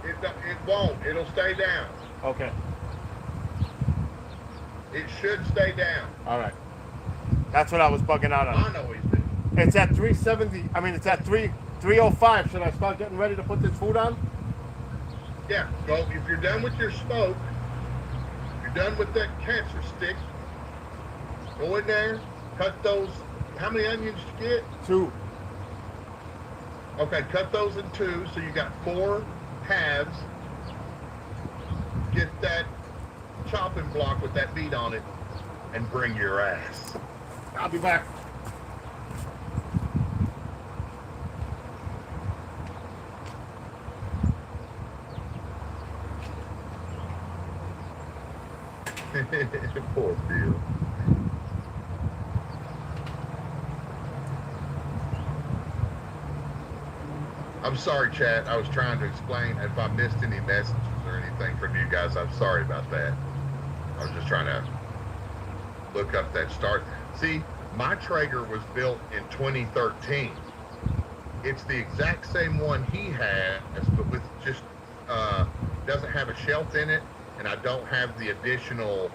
it won't. It'll stay down. Okay. It should stay down. All right. That's what I was bugging out on. I know he's doing. It's at 370. I mean, it's at 305. Should I start getting ready to put this food on? Yeah. Go. If you're done with your smoke, you're done with that cancer stick. Go in there. Cut those. How many onions did you get? 2. Okay, cut those in 2, so you got 4 halves. Get that chopping block with that meat on it, and bring your ass. I'll be back. Poor Bill. I'm sorry, chat. I was trying to explain. If I missed any messages or anything from you guys, I'm sorry about that. I was just trying to look up that start. See, my Traeger was built in 2013. It's the exact same one he has, but with just doesn't have a shelf in it, and I don't have the additional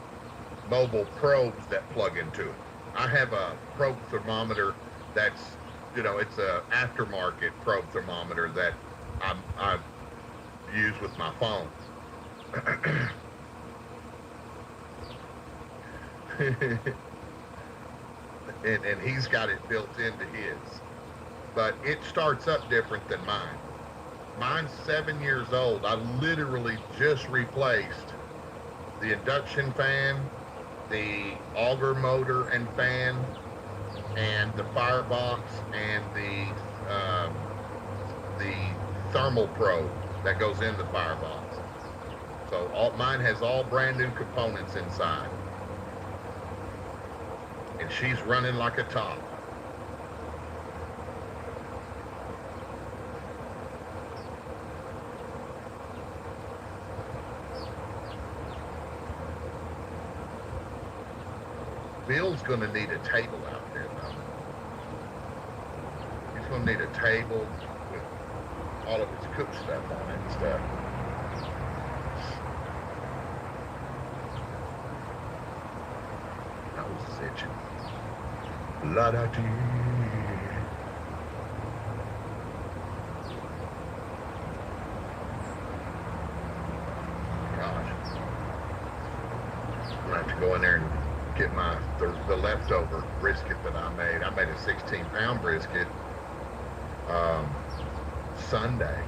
mobile probes that plug into it. I have a probe thermometer that's, it's a aftermarket probe thermometer that use with my phone. and he's got it built into his. But it starts up different than mine. Mine's 7 years old. I literally just replaced the induction fan, the auger motor and fan, and the firebox, and the thermal probe that goes in the firebox. So mine has all brand new components inside. And she's running like a top. Bill's going to need a table out there, though. He's going to need a table with all of his cook stuff on it and stuff. I was itching. La da dee. Gosh. I'm going to have to go in there and get the leftover brisket that I made. I made a 16-pound brisket Sunday.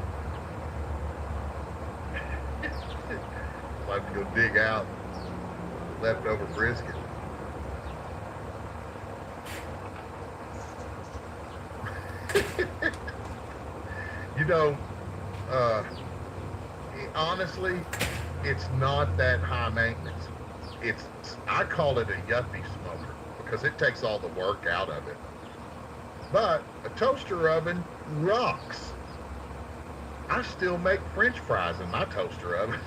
So I have to go dig out leftover brisket. You know, honestly, it's not that high maintenance. I call it a yuppie smoker because it takes all the work out of it. But a toaster oven rocks. I still make French fries in my toaster oven.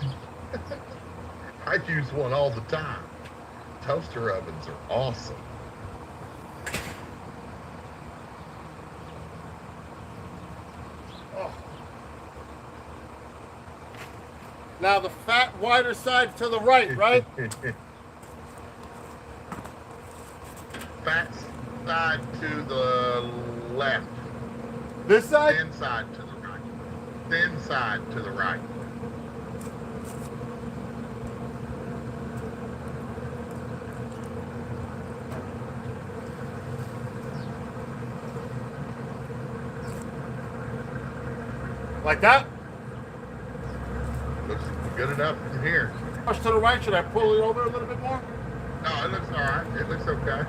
I use one all the time. Toaster ovens are awesome. Oh. Now the fat, wider side to the right, right? Fat side to the left. This side? Thin side to the right. Thin side to the right. Like that? Looks good enough from here. Push to the right. Should I pull it over a little bit more? No, it looks all right. It looks okay.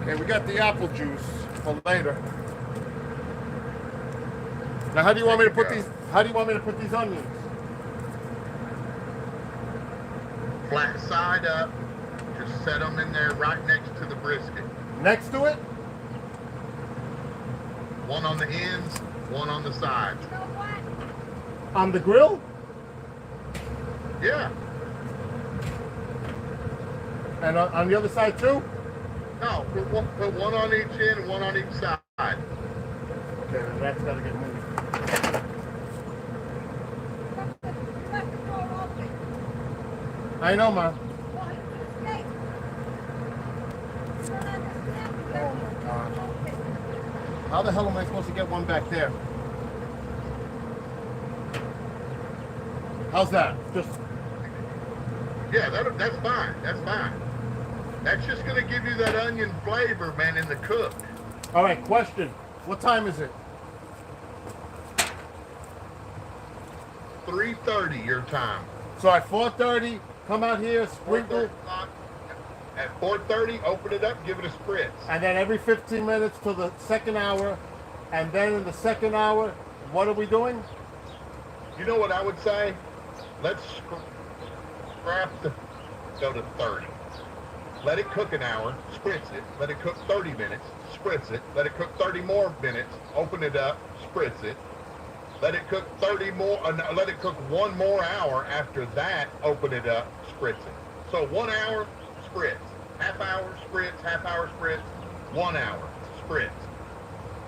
Okay, we got the apple juice for later. Now, how do you want me to put these? How do you want me to put these onions? Flat side up. Just set them in there right next to the brisket. Next to it? One on the ends, one on the sides. You know what? On the grill? Yeah. And on the other side too? No, put one on each end and one on each side. Okay, then that's got to get moved. You left the door open. I know, man. Well, it's a mistake. You don't understand. You Oh left my the door God. open. How the hell am I supposed to get one back there? How's that? Just Yeah, that's fine. That's fine. That's just going to give you that onion flavor, man, in the cook. all right. Question: what time is it? 3:30 your time. So at 4:30, come out here, sprinkle, 4:30. At 4:30, open it up, give it a spritz. and then every 15 minutes till the second hour, and then in the second hour, what are we doing? You know what I would say? Let's scrap go to 30. Let it cook an hour, spritz it. Let it cook 30 minutes, spritz it. Let it cook 30 more minutes, open it up, spritz it. Let it cook 30 more. Let it cook one more hour after that. Open it up, spritz it. So 1 hour, spritz. Half hour, spritz. Half hour, spritz. 1 hour, spritz.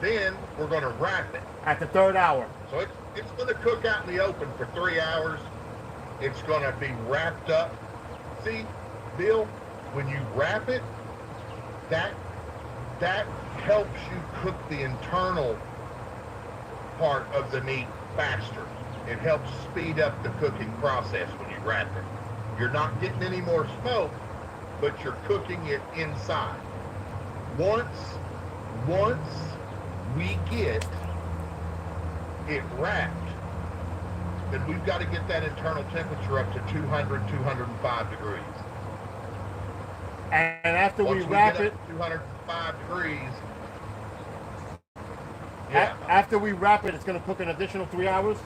Then we're going to wrap it. At the third hour. So it's going to cook out in the open for 3 hours. It's going to be wrapped up. See, Bill, when you wrap it, that helps you cook the internal part of the meat faster. It helps speed up the cooking process when you wrap it. You're not getting any more smoke, but you're cooking it inside. Once we get it wrapped, then we've got to get that internal temperature up to 200, 205 degrees. And after Once we wrap it, 205 degrees. after we wrap it, it's going to cook an additional 3 hours?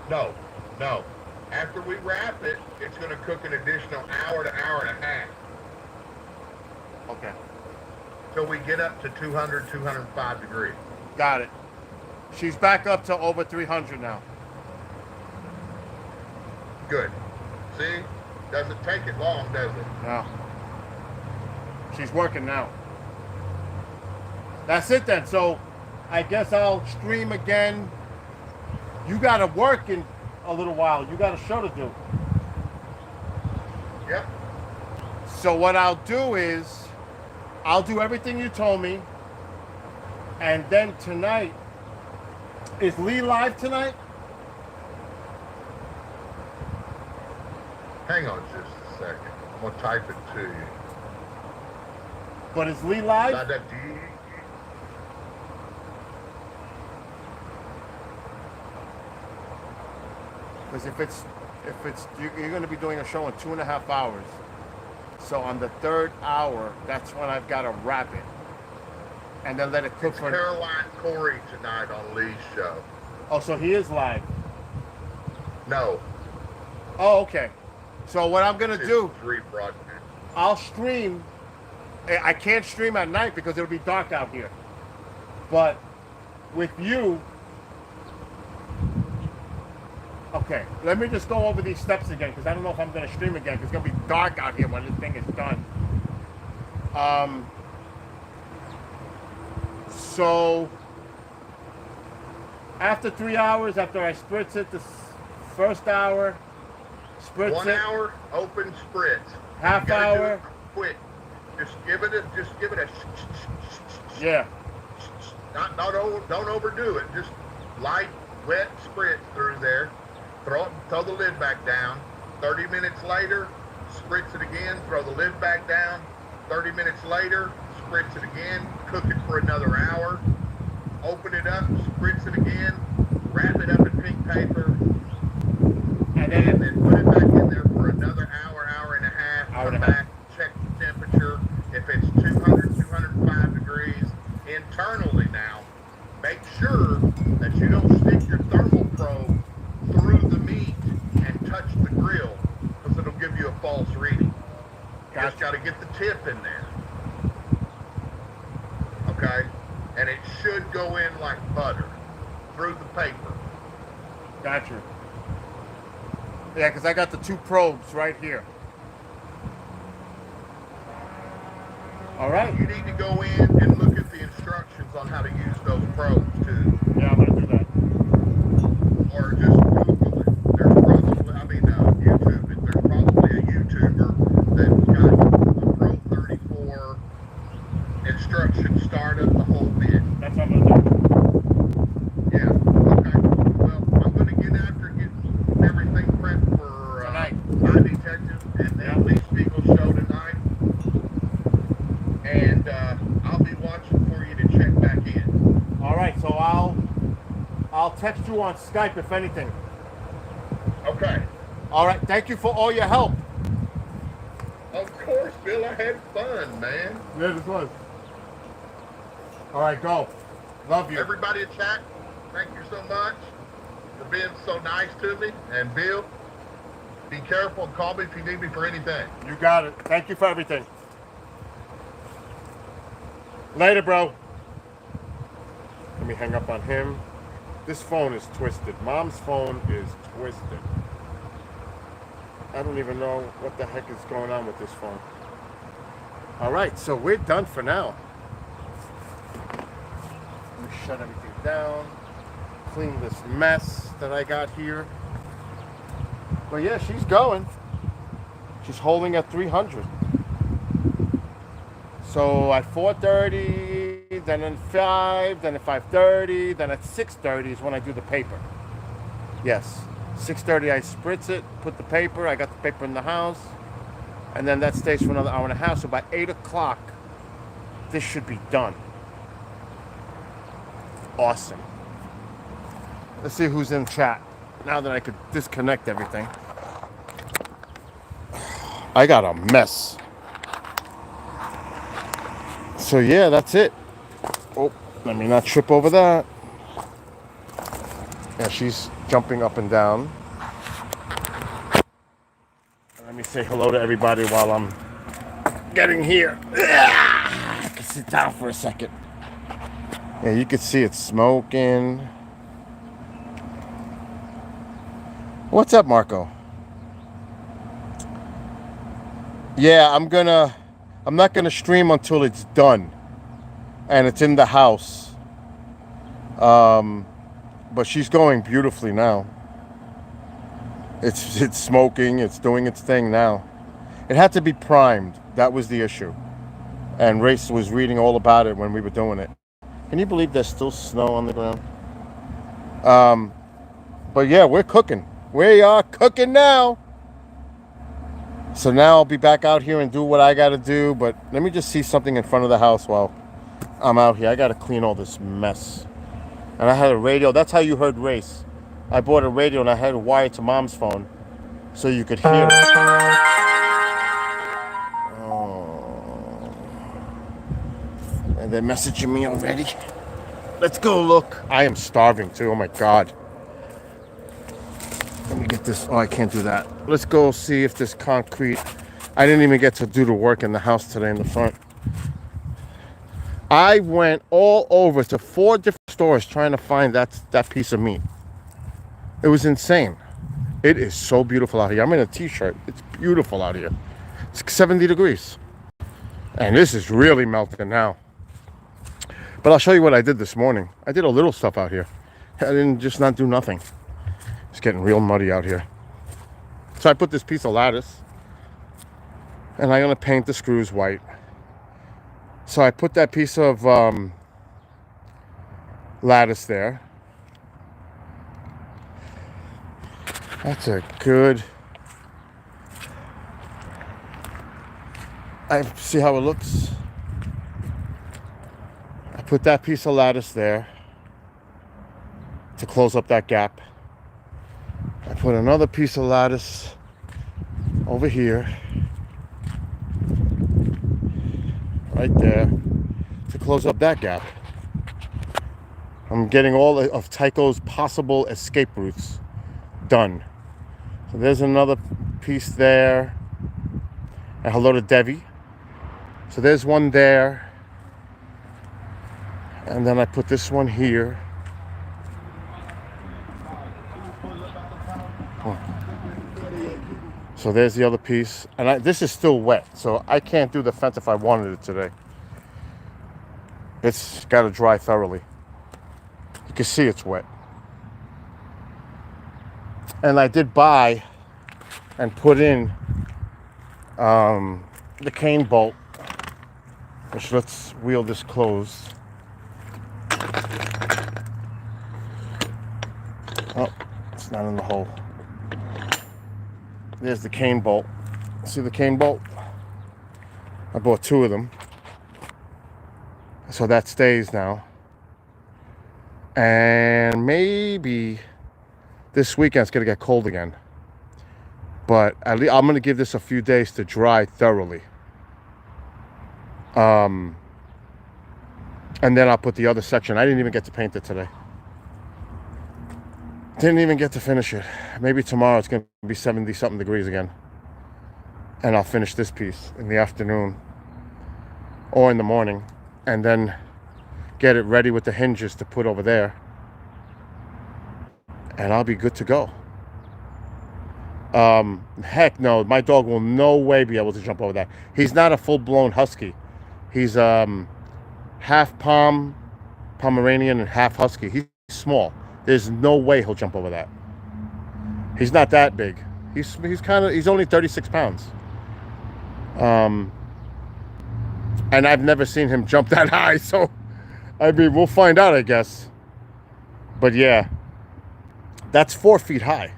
No. After we wrap it, it's going to cook an additional hour to hour and a half. Okay. Till we get up to 200, 205 degrees. Got it. She's back up to over 300 now. Good. See? Doesn't take it long, does it? No. She's working now. That's it then. So I guess I'll stream again. You got to work in a little while. You got a show to do. Yep. So what I'll do is I'll do everything you told me. And then tonight, is Lee live tonight? Hang on just a second. I'm going to type it to you. But is Lee live? Because if it's you're going to be doing a show in 2.5 hours. So on the third hour, that's when I've got to wrap it. And then let it cook It's for... Caroline Corey tonight on Lee's show. Oh, so he is live. No. Oh, okay. So what I'm going to do, rebroadcast. I'll stream. I can't stream at night because it'll be dark out here. But with you... Okay, let me just go over these steps again because I don't know if I'm going to stream again because it's going to be dark out here when this thing is done. So, after 3 hours, after I spritz it, the first hour, spritz it. 1 hour, open spritz. Half hour. Quick. Just give it a. Yeah. Don't overdo it. Just light, wet spritz through there. Throw the lid back down. 30 minutes later, spritz it again. Throw the lid back down. 30 minutes later, spritz it again. Cook it for another hour. Open it up, spritz it again. Wrap it up in pink paper. And then put it back in there for another hour, hour and a half. Come back, check the temperature. If it's 200, 205 degrees internally now, make sure that you don't stick your thermal probe through the meat and touch the grill because it'll give you a false reading. You just got to get the tip in there. Okay? And it should go in like butter through the paper. Gotcha. Yeah, because I got the 2 probes right here. All right. You need to go in and look at the instructions on how to use those probes too. Yeah, I'm going to do that. Or just Google it. There's probably, YouTube it. There's probably a YouTuber that's got a Pro 34 instruction startup, the whole bit. That's what I'm going to do. Yeah. Okay. Well, I'm going to get after getting everything prepped for My Detective and the Lee Spiegel show tonight. And I'll be watching for you to check back in. All right, so I'll text you on Skype if anything. Okay. All right, thank you for all your help. Of course, Bill. I had fun, man. Yeah, this was. All right, go. Love you. Everybody in chat, thank you so much for being so nice to me. And Bill, be careful and call me if you need me for anything. You got it. Thank you for everything. Later, bro. Let me hang up on him. This phone is twisted. Mom's phone is twisted. I don't even know what the heck is going on with this phone. All right, so we're done for now. shut everything down, clean this mess that I got here. But yeah, she's going. She's holding at 300. So at 4:30, then at 5, then at 5:30, then at 6:30 is when I do the paper. Yes, 6:30 I spritz it, put the paper. I got the paper in the house, and then that stays for another hour and a half. So by 8 o'clock, this should be done. Awesome. Let's see who's in chat now that I could disconnect everything. I got a mess. So yeah, that's it. Oh, let me not trip over that. Yeah, she's jumping up and down. Let me say hello to everybody while I'm getting here. I can sit down for a second. Yeah, you can see it smoking. What's up, Marco? Yeah, I'm not gonna stream until it's done and it's in the house. But she's going beautifully now. It's smoking, it's doing its thing now. It had to be primed. That was the issue. And Race was reading all about it when we were doing it. Can you believe there's still snow on the ground? But yeah, we're cooking. We are cooking now. So now I'll be back out here and do what I gotta do. But let me just see something in front of the house while I'm out here. I gotta clean all this mess. And I had a radio. That's how you heard Race. I bought a radio and I had it wired to Mom's phone so you could hear it. Oh. And they're messaging me already. Let's go look. I am starving too. Oh my God. Let me get this. Oh, I can't do that. Let's go see if this concrete. I didn't even get to do the work in the house today in the front. I went all over to 4 different stores trying to find that piece of meat. It was insane. It is so beautiful out here. I'm in a t-shirt. It's beautiful out here. It's 70 degrees. And this is really melting now. But I'll show you what I did this morning. I did a little stuff out here. I didn't just not do nothing. It's getting real muddy out here. So I put this piece of lattice. And I'm going to paint the screws white. So I put that piece of lattice there. That's a good. I see how it looks. I put that piece of lattice there to close up that gap. I put another piece of lattice over here, right there, to close up that gap. I'm getting all of Tycho's possible escape routes done. So there's another piece there. And hello to Devi. So there's one there. And then I put this one here. Oh. So there's the other piece. And this is still wet. So I can't do the fence if I wanted it today. It's got to dry thoroughly. You can see it's wet. And I did buy and put in the cane bolt, which let's wheel this closed. Oh, it's not in the hole. There's the cane bolt. See the cane bolt? I bought 2 of them. So that stays now. And maybe this weekend it's going to get cold again. But at least I'm going to give this a few days to dry thoroughly. And then I'll put the other section. I didn't even get to paint it today. Didn't even get to finish it. Maybe tomorrow it's going to be 70-something degrees again. And I'll finish this piece in the afternoon or in the morning. And then get it ready with the hinges to put over there. And I'll be good to go. Heck no, my dog will no way be able to jump over that. He's not a full-blown husky. He's half Pomeranian and half husky. He's small. There's no way he'll jump over that. He's not that big. He's only 36 pounds. And I've never seen him jump that high, so I mean, we'll find out, I guess. But yeah, that's 4 feet high.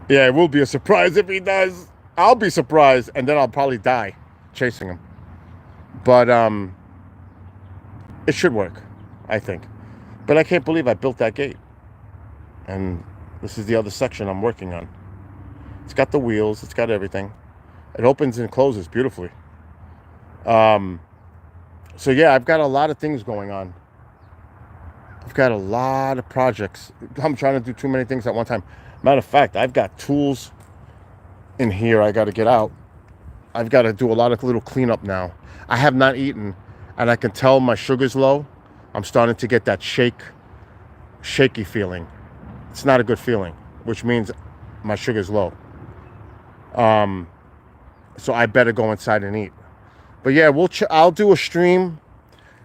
Yeah, it will be a surprise if he does. I'll be surprised, and then I'll probably die chasing him. But it should work, I think. But I can't believe I built that gate. And this is the other section I'm working on. It's got the wheels. It's got everything. It opens and closes beautifully. So yeah, I've got a lot of things going on. I've got a lot of projects. I'm trying to do too many things at one time. Matter of fact, I've got tools in here I got to get out. I've got to do a lot of little cleanup now. I have not eaten, and I can tell my sugar's low. I'm starting to get that shaky feeling. It's not a good feeling, which means my sugar's low. So I better go inside and eat. But yeah, I'll do a stream.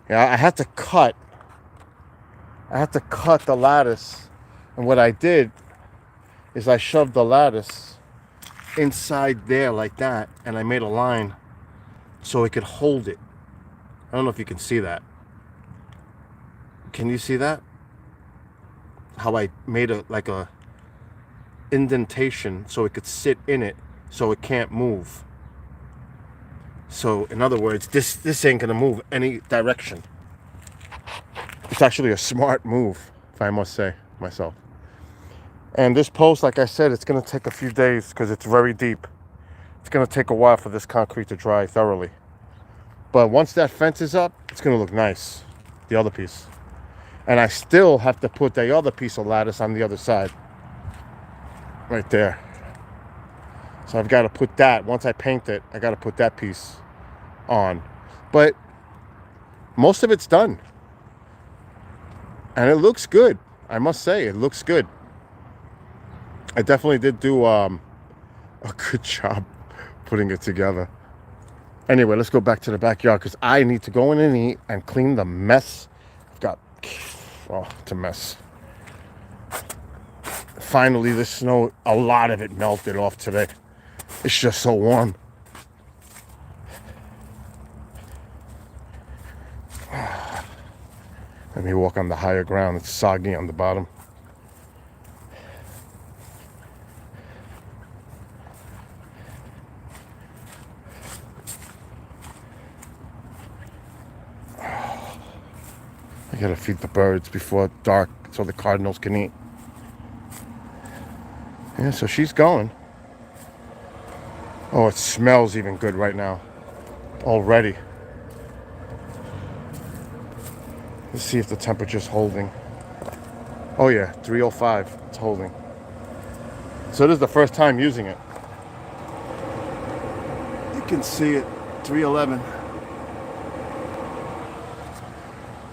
Yeah, I had to cut the lattice, and what I did is I shoved the lattice inside there like that, and I made a line so it could hold it. I don't know if you can see that. Can you see that? How I made a indentation so it could sit in it, so it can't move. So in other words, this ain't gonna move any direction. It's actually a smart move, if I must say myself. And this post, like I said, it's gonna take a few days because it's very deep. It's gonna take a while for this concrete to dry thoroughly. But once that fence is up, it's gonna look nice, the other piece. And I still have to put the other piece of lattice on the other side. Right there. So I've got to put that, once I paint it, I got to put that piece on. But most of it's done. And it looks good. I must say, it looks good. I definitely did do a good job putting it together. Anyway, let's go back to the backyard because I need to go in and eat and clean the mess. I've got, it's a mess. Finally, the snow, a lot of it melted off today. It's just so warm. Let me walk on the higher ground. It's soggy on the bottom. I gotta feed the birds before dark so the cardinals can eat. Yeah, so she's going. Oh, it smells even good right now. Already. Let's see if the temperature's holding. Oh yeah, 305. It's holding. So this is the first time using it. You can see it, 311.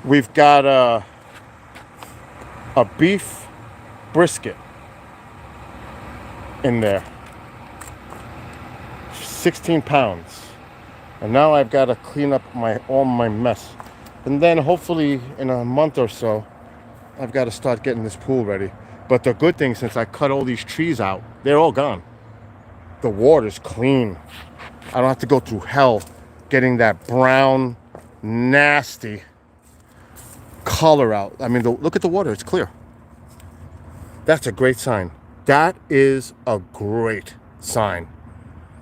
We've got a beef brisket in there. 16 pounds. And now I've got to clean up all my mess. And then hopefully in a month or so, I've got to start getting this pool ready. But the good thing, since I cut all these trees out, they're all gone. The water's clean. I don't have to go through hell getting that brown, nasty color out. I mean, look at the water. It's clear. That's a great sign. That is a great sign.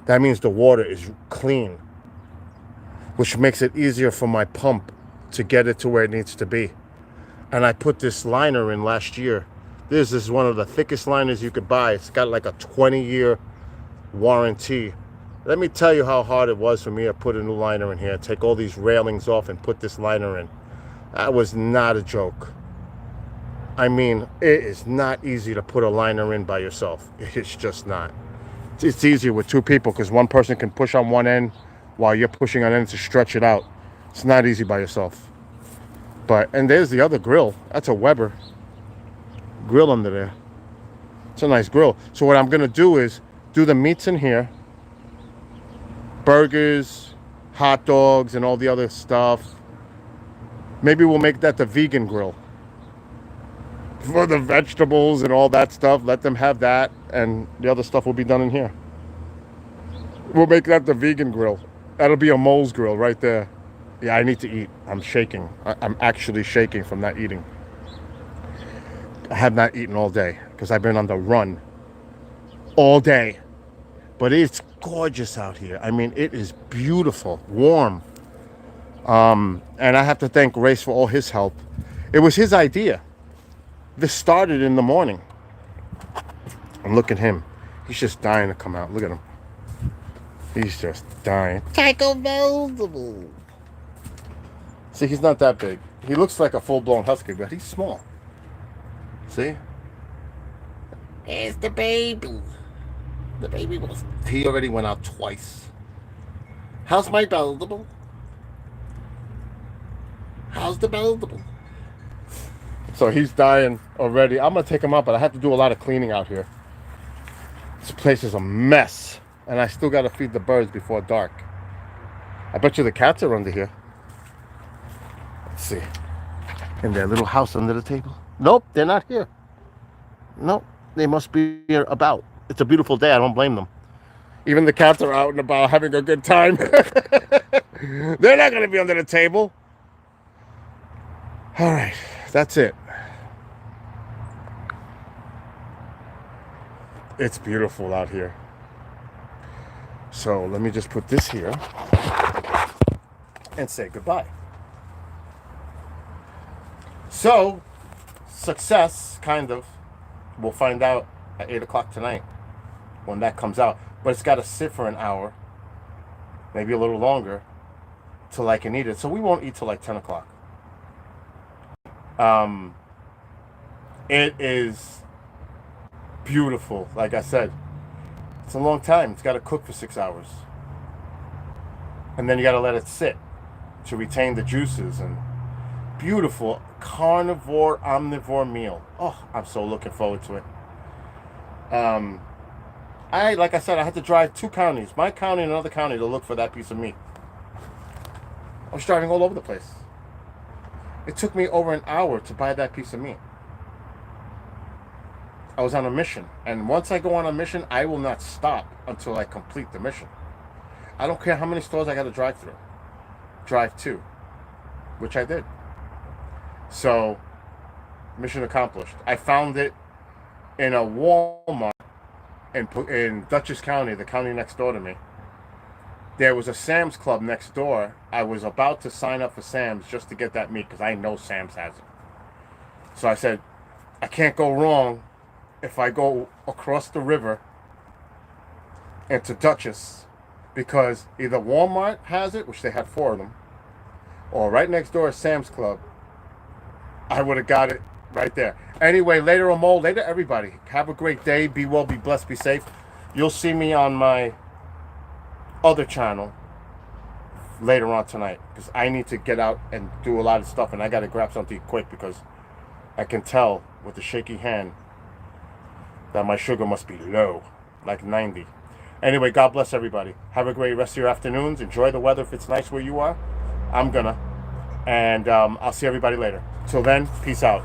That means the water is clean, which makes it easier for my pump to get it to where it needs to be. And I put this liner in last year. This is one of the thickest liners you could buy. It's got like a 20-year warranty. Let me tell you how hard it was for me to put a new liner in here, take all these railings off and put this liner in. That was not a joke. I mean, it is not easy to put a liner in by yourself. It's just not. It's easier with two people because one person can push on one end while you're pushing on end to stretch it out. It's not easy by yourself. And there's the other grill. That's a Weber grill under there. It's a nice grill. So what I'm going to do is do the meats in here. Burgers, hot dogs, and all the other stuff. Maybe we'll make that the vegan grill for the vegetables and all that stuff. Let them have that, and the other stuff will be done in here. We'll make that the vegan grill. That'll be a mole's grill right there. Yeah, I need to eat. I'm shaking. I'm actually shaking from not eating. I have not eaten all day because I've been on the run all day. But it's gorgeous out here. I mean, it is beautiful, warm. And I have to thank Race for all his help. It was his idea. This started in the morning. And look at him. He's just dying to come out. Look at him. He's just dying. Taco Bell. See, he's not that big. He looks like a full-blown husky, but he's small. See? Here's the baby. The baby was... He already went out twice. How's my Beldable? How's the Beldable? So he's dying already. I'm going to take him out, but I have to do a lot of cleaning out here. This place is a mess. And I still got to feed the birds before dark. I bet you the cats are under here. Let's see. In their little house under the table. Nope, they're not here. Nope, they must be here about. It's a beautiful day. I don't blame them. Even the cats are out and about having a good time. They're not going to be under the table. All right, that's it. It's beautiful out here. So let me just put this here and say goodbye. So, success, kind of. We'll find out at 8 o'clock tonight when that comes out. But it's got to sit for an hour, maybe a little longer, till I can eat it. So we won't eat till like 10 o'clock. It is beautiful, like I said. It's a long time. It's got to cook for 6 hours. And then you got to let it sit to retain the juices. And beautiful carnivore, omnivore meal. Oh, I'm so looking forward to it. Like I said, I had to drive 2 counties, my county and another county, to look for that piece of meat. I was driving all over the place. It took me over an hour to buy that piece of meat. I was on a mission. And once I go on a mission, I will not stop until I complete the mission. I don't care how many stores I got to drive through. Drive to. Which I did. So, mission accomplished. I found it in a Walmart in Dutchess County, the county next door to me. There was a Sam's Club next door. I was about to sign up for Sam's just to get that meat because I know Sam's has it. So I said, I can't go wrong if I go across the river into Dutchess, because either Walmart has it, which they had 4 of them, or right next door is Sam's Club. I would have got it right there. Anyway, later on, Mo, later everybody. Have a great day. Be well, be blessed, be safe. You'll see me on my other channel later on tonight, because I need to get out and do a lot of stuff, and I got to grab something quick because I can tell with the shaky hand that my sugar must be low, like 90. Anyway, God bless everybody. Have a great rest of your afternoons. Enjoy the weather if it's nice where you are. I'm gonna. And I'll see everybody later. Till then, peace out.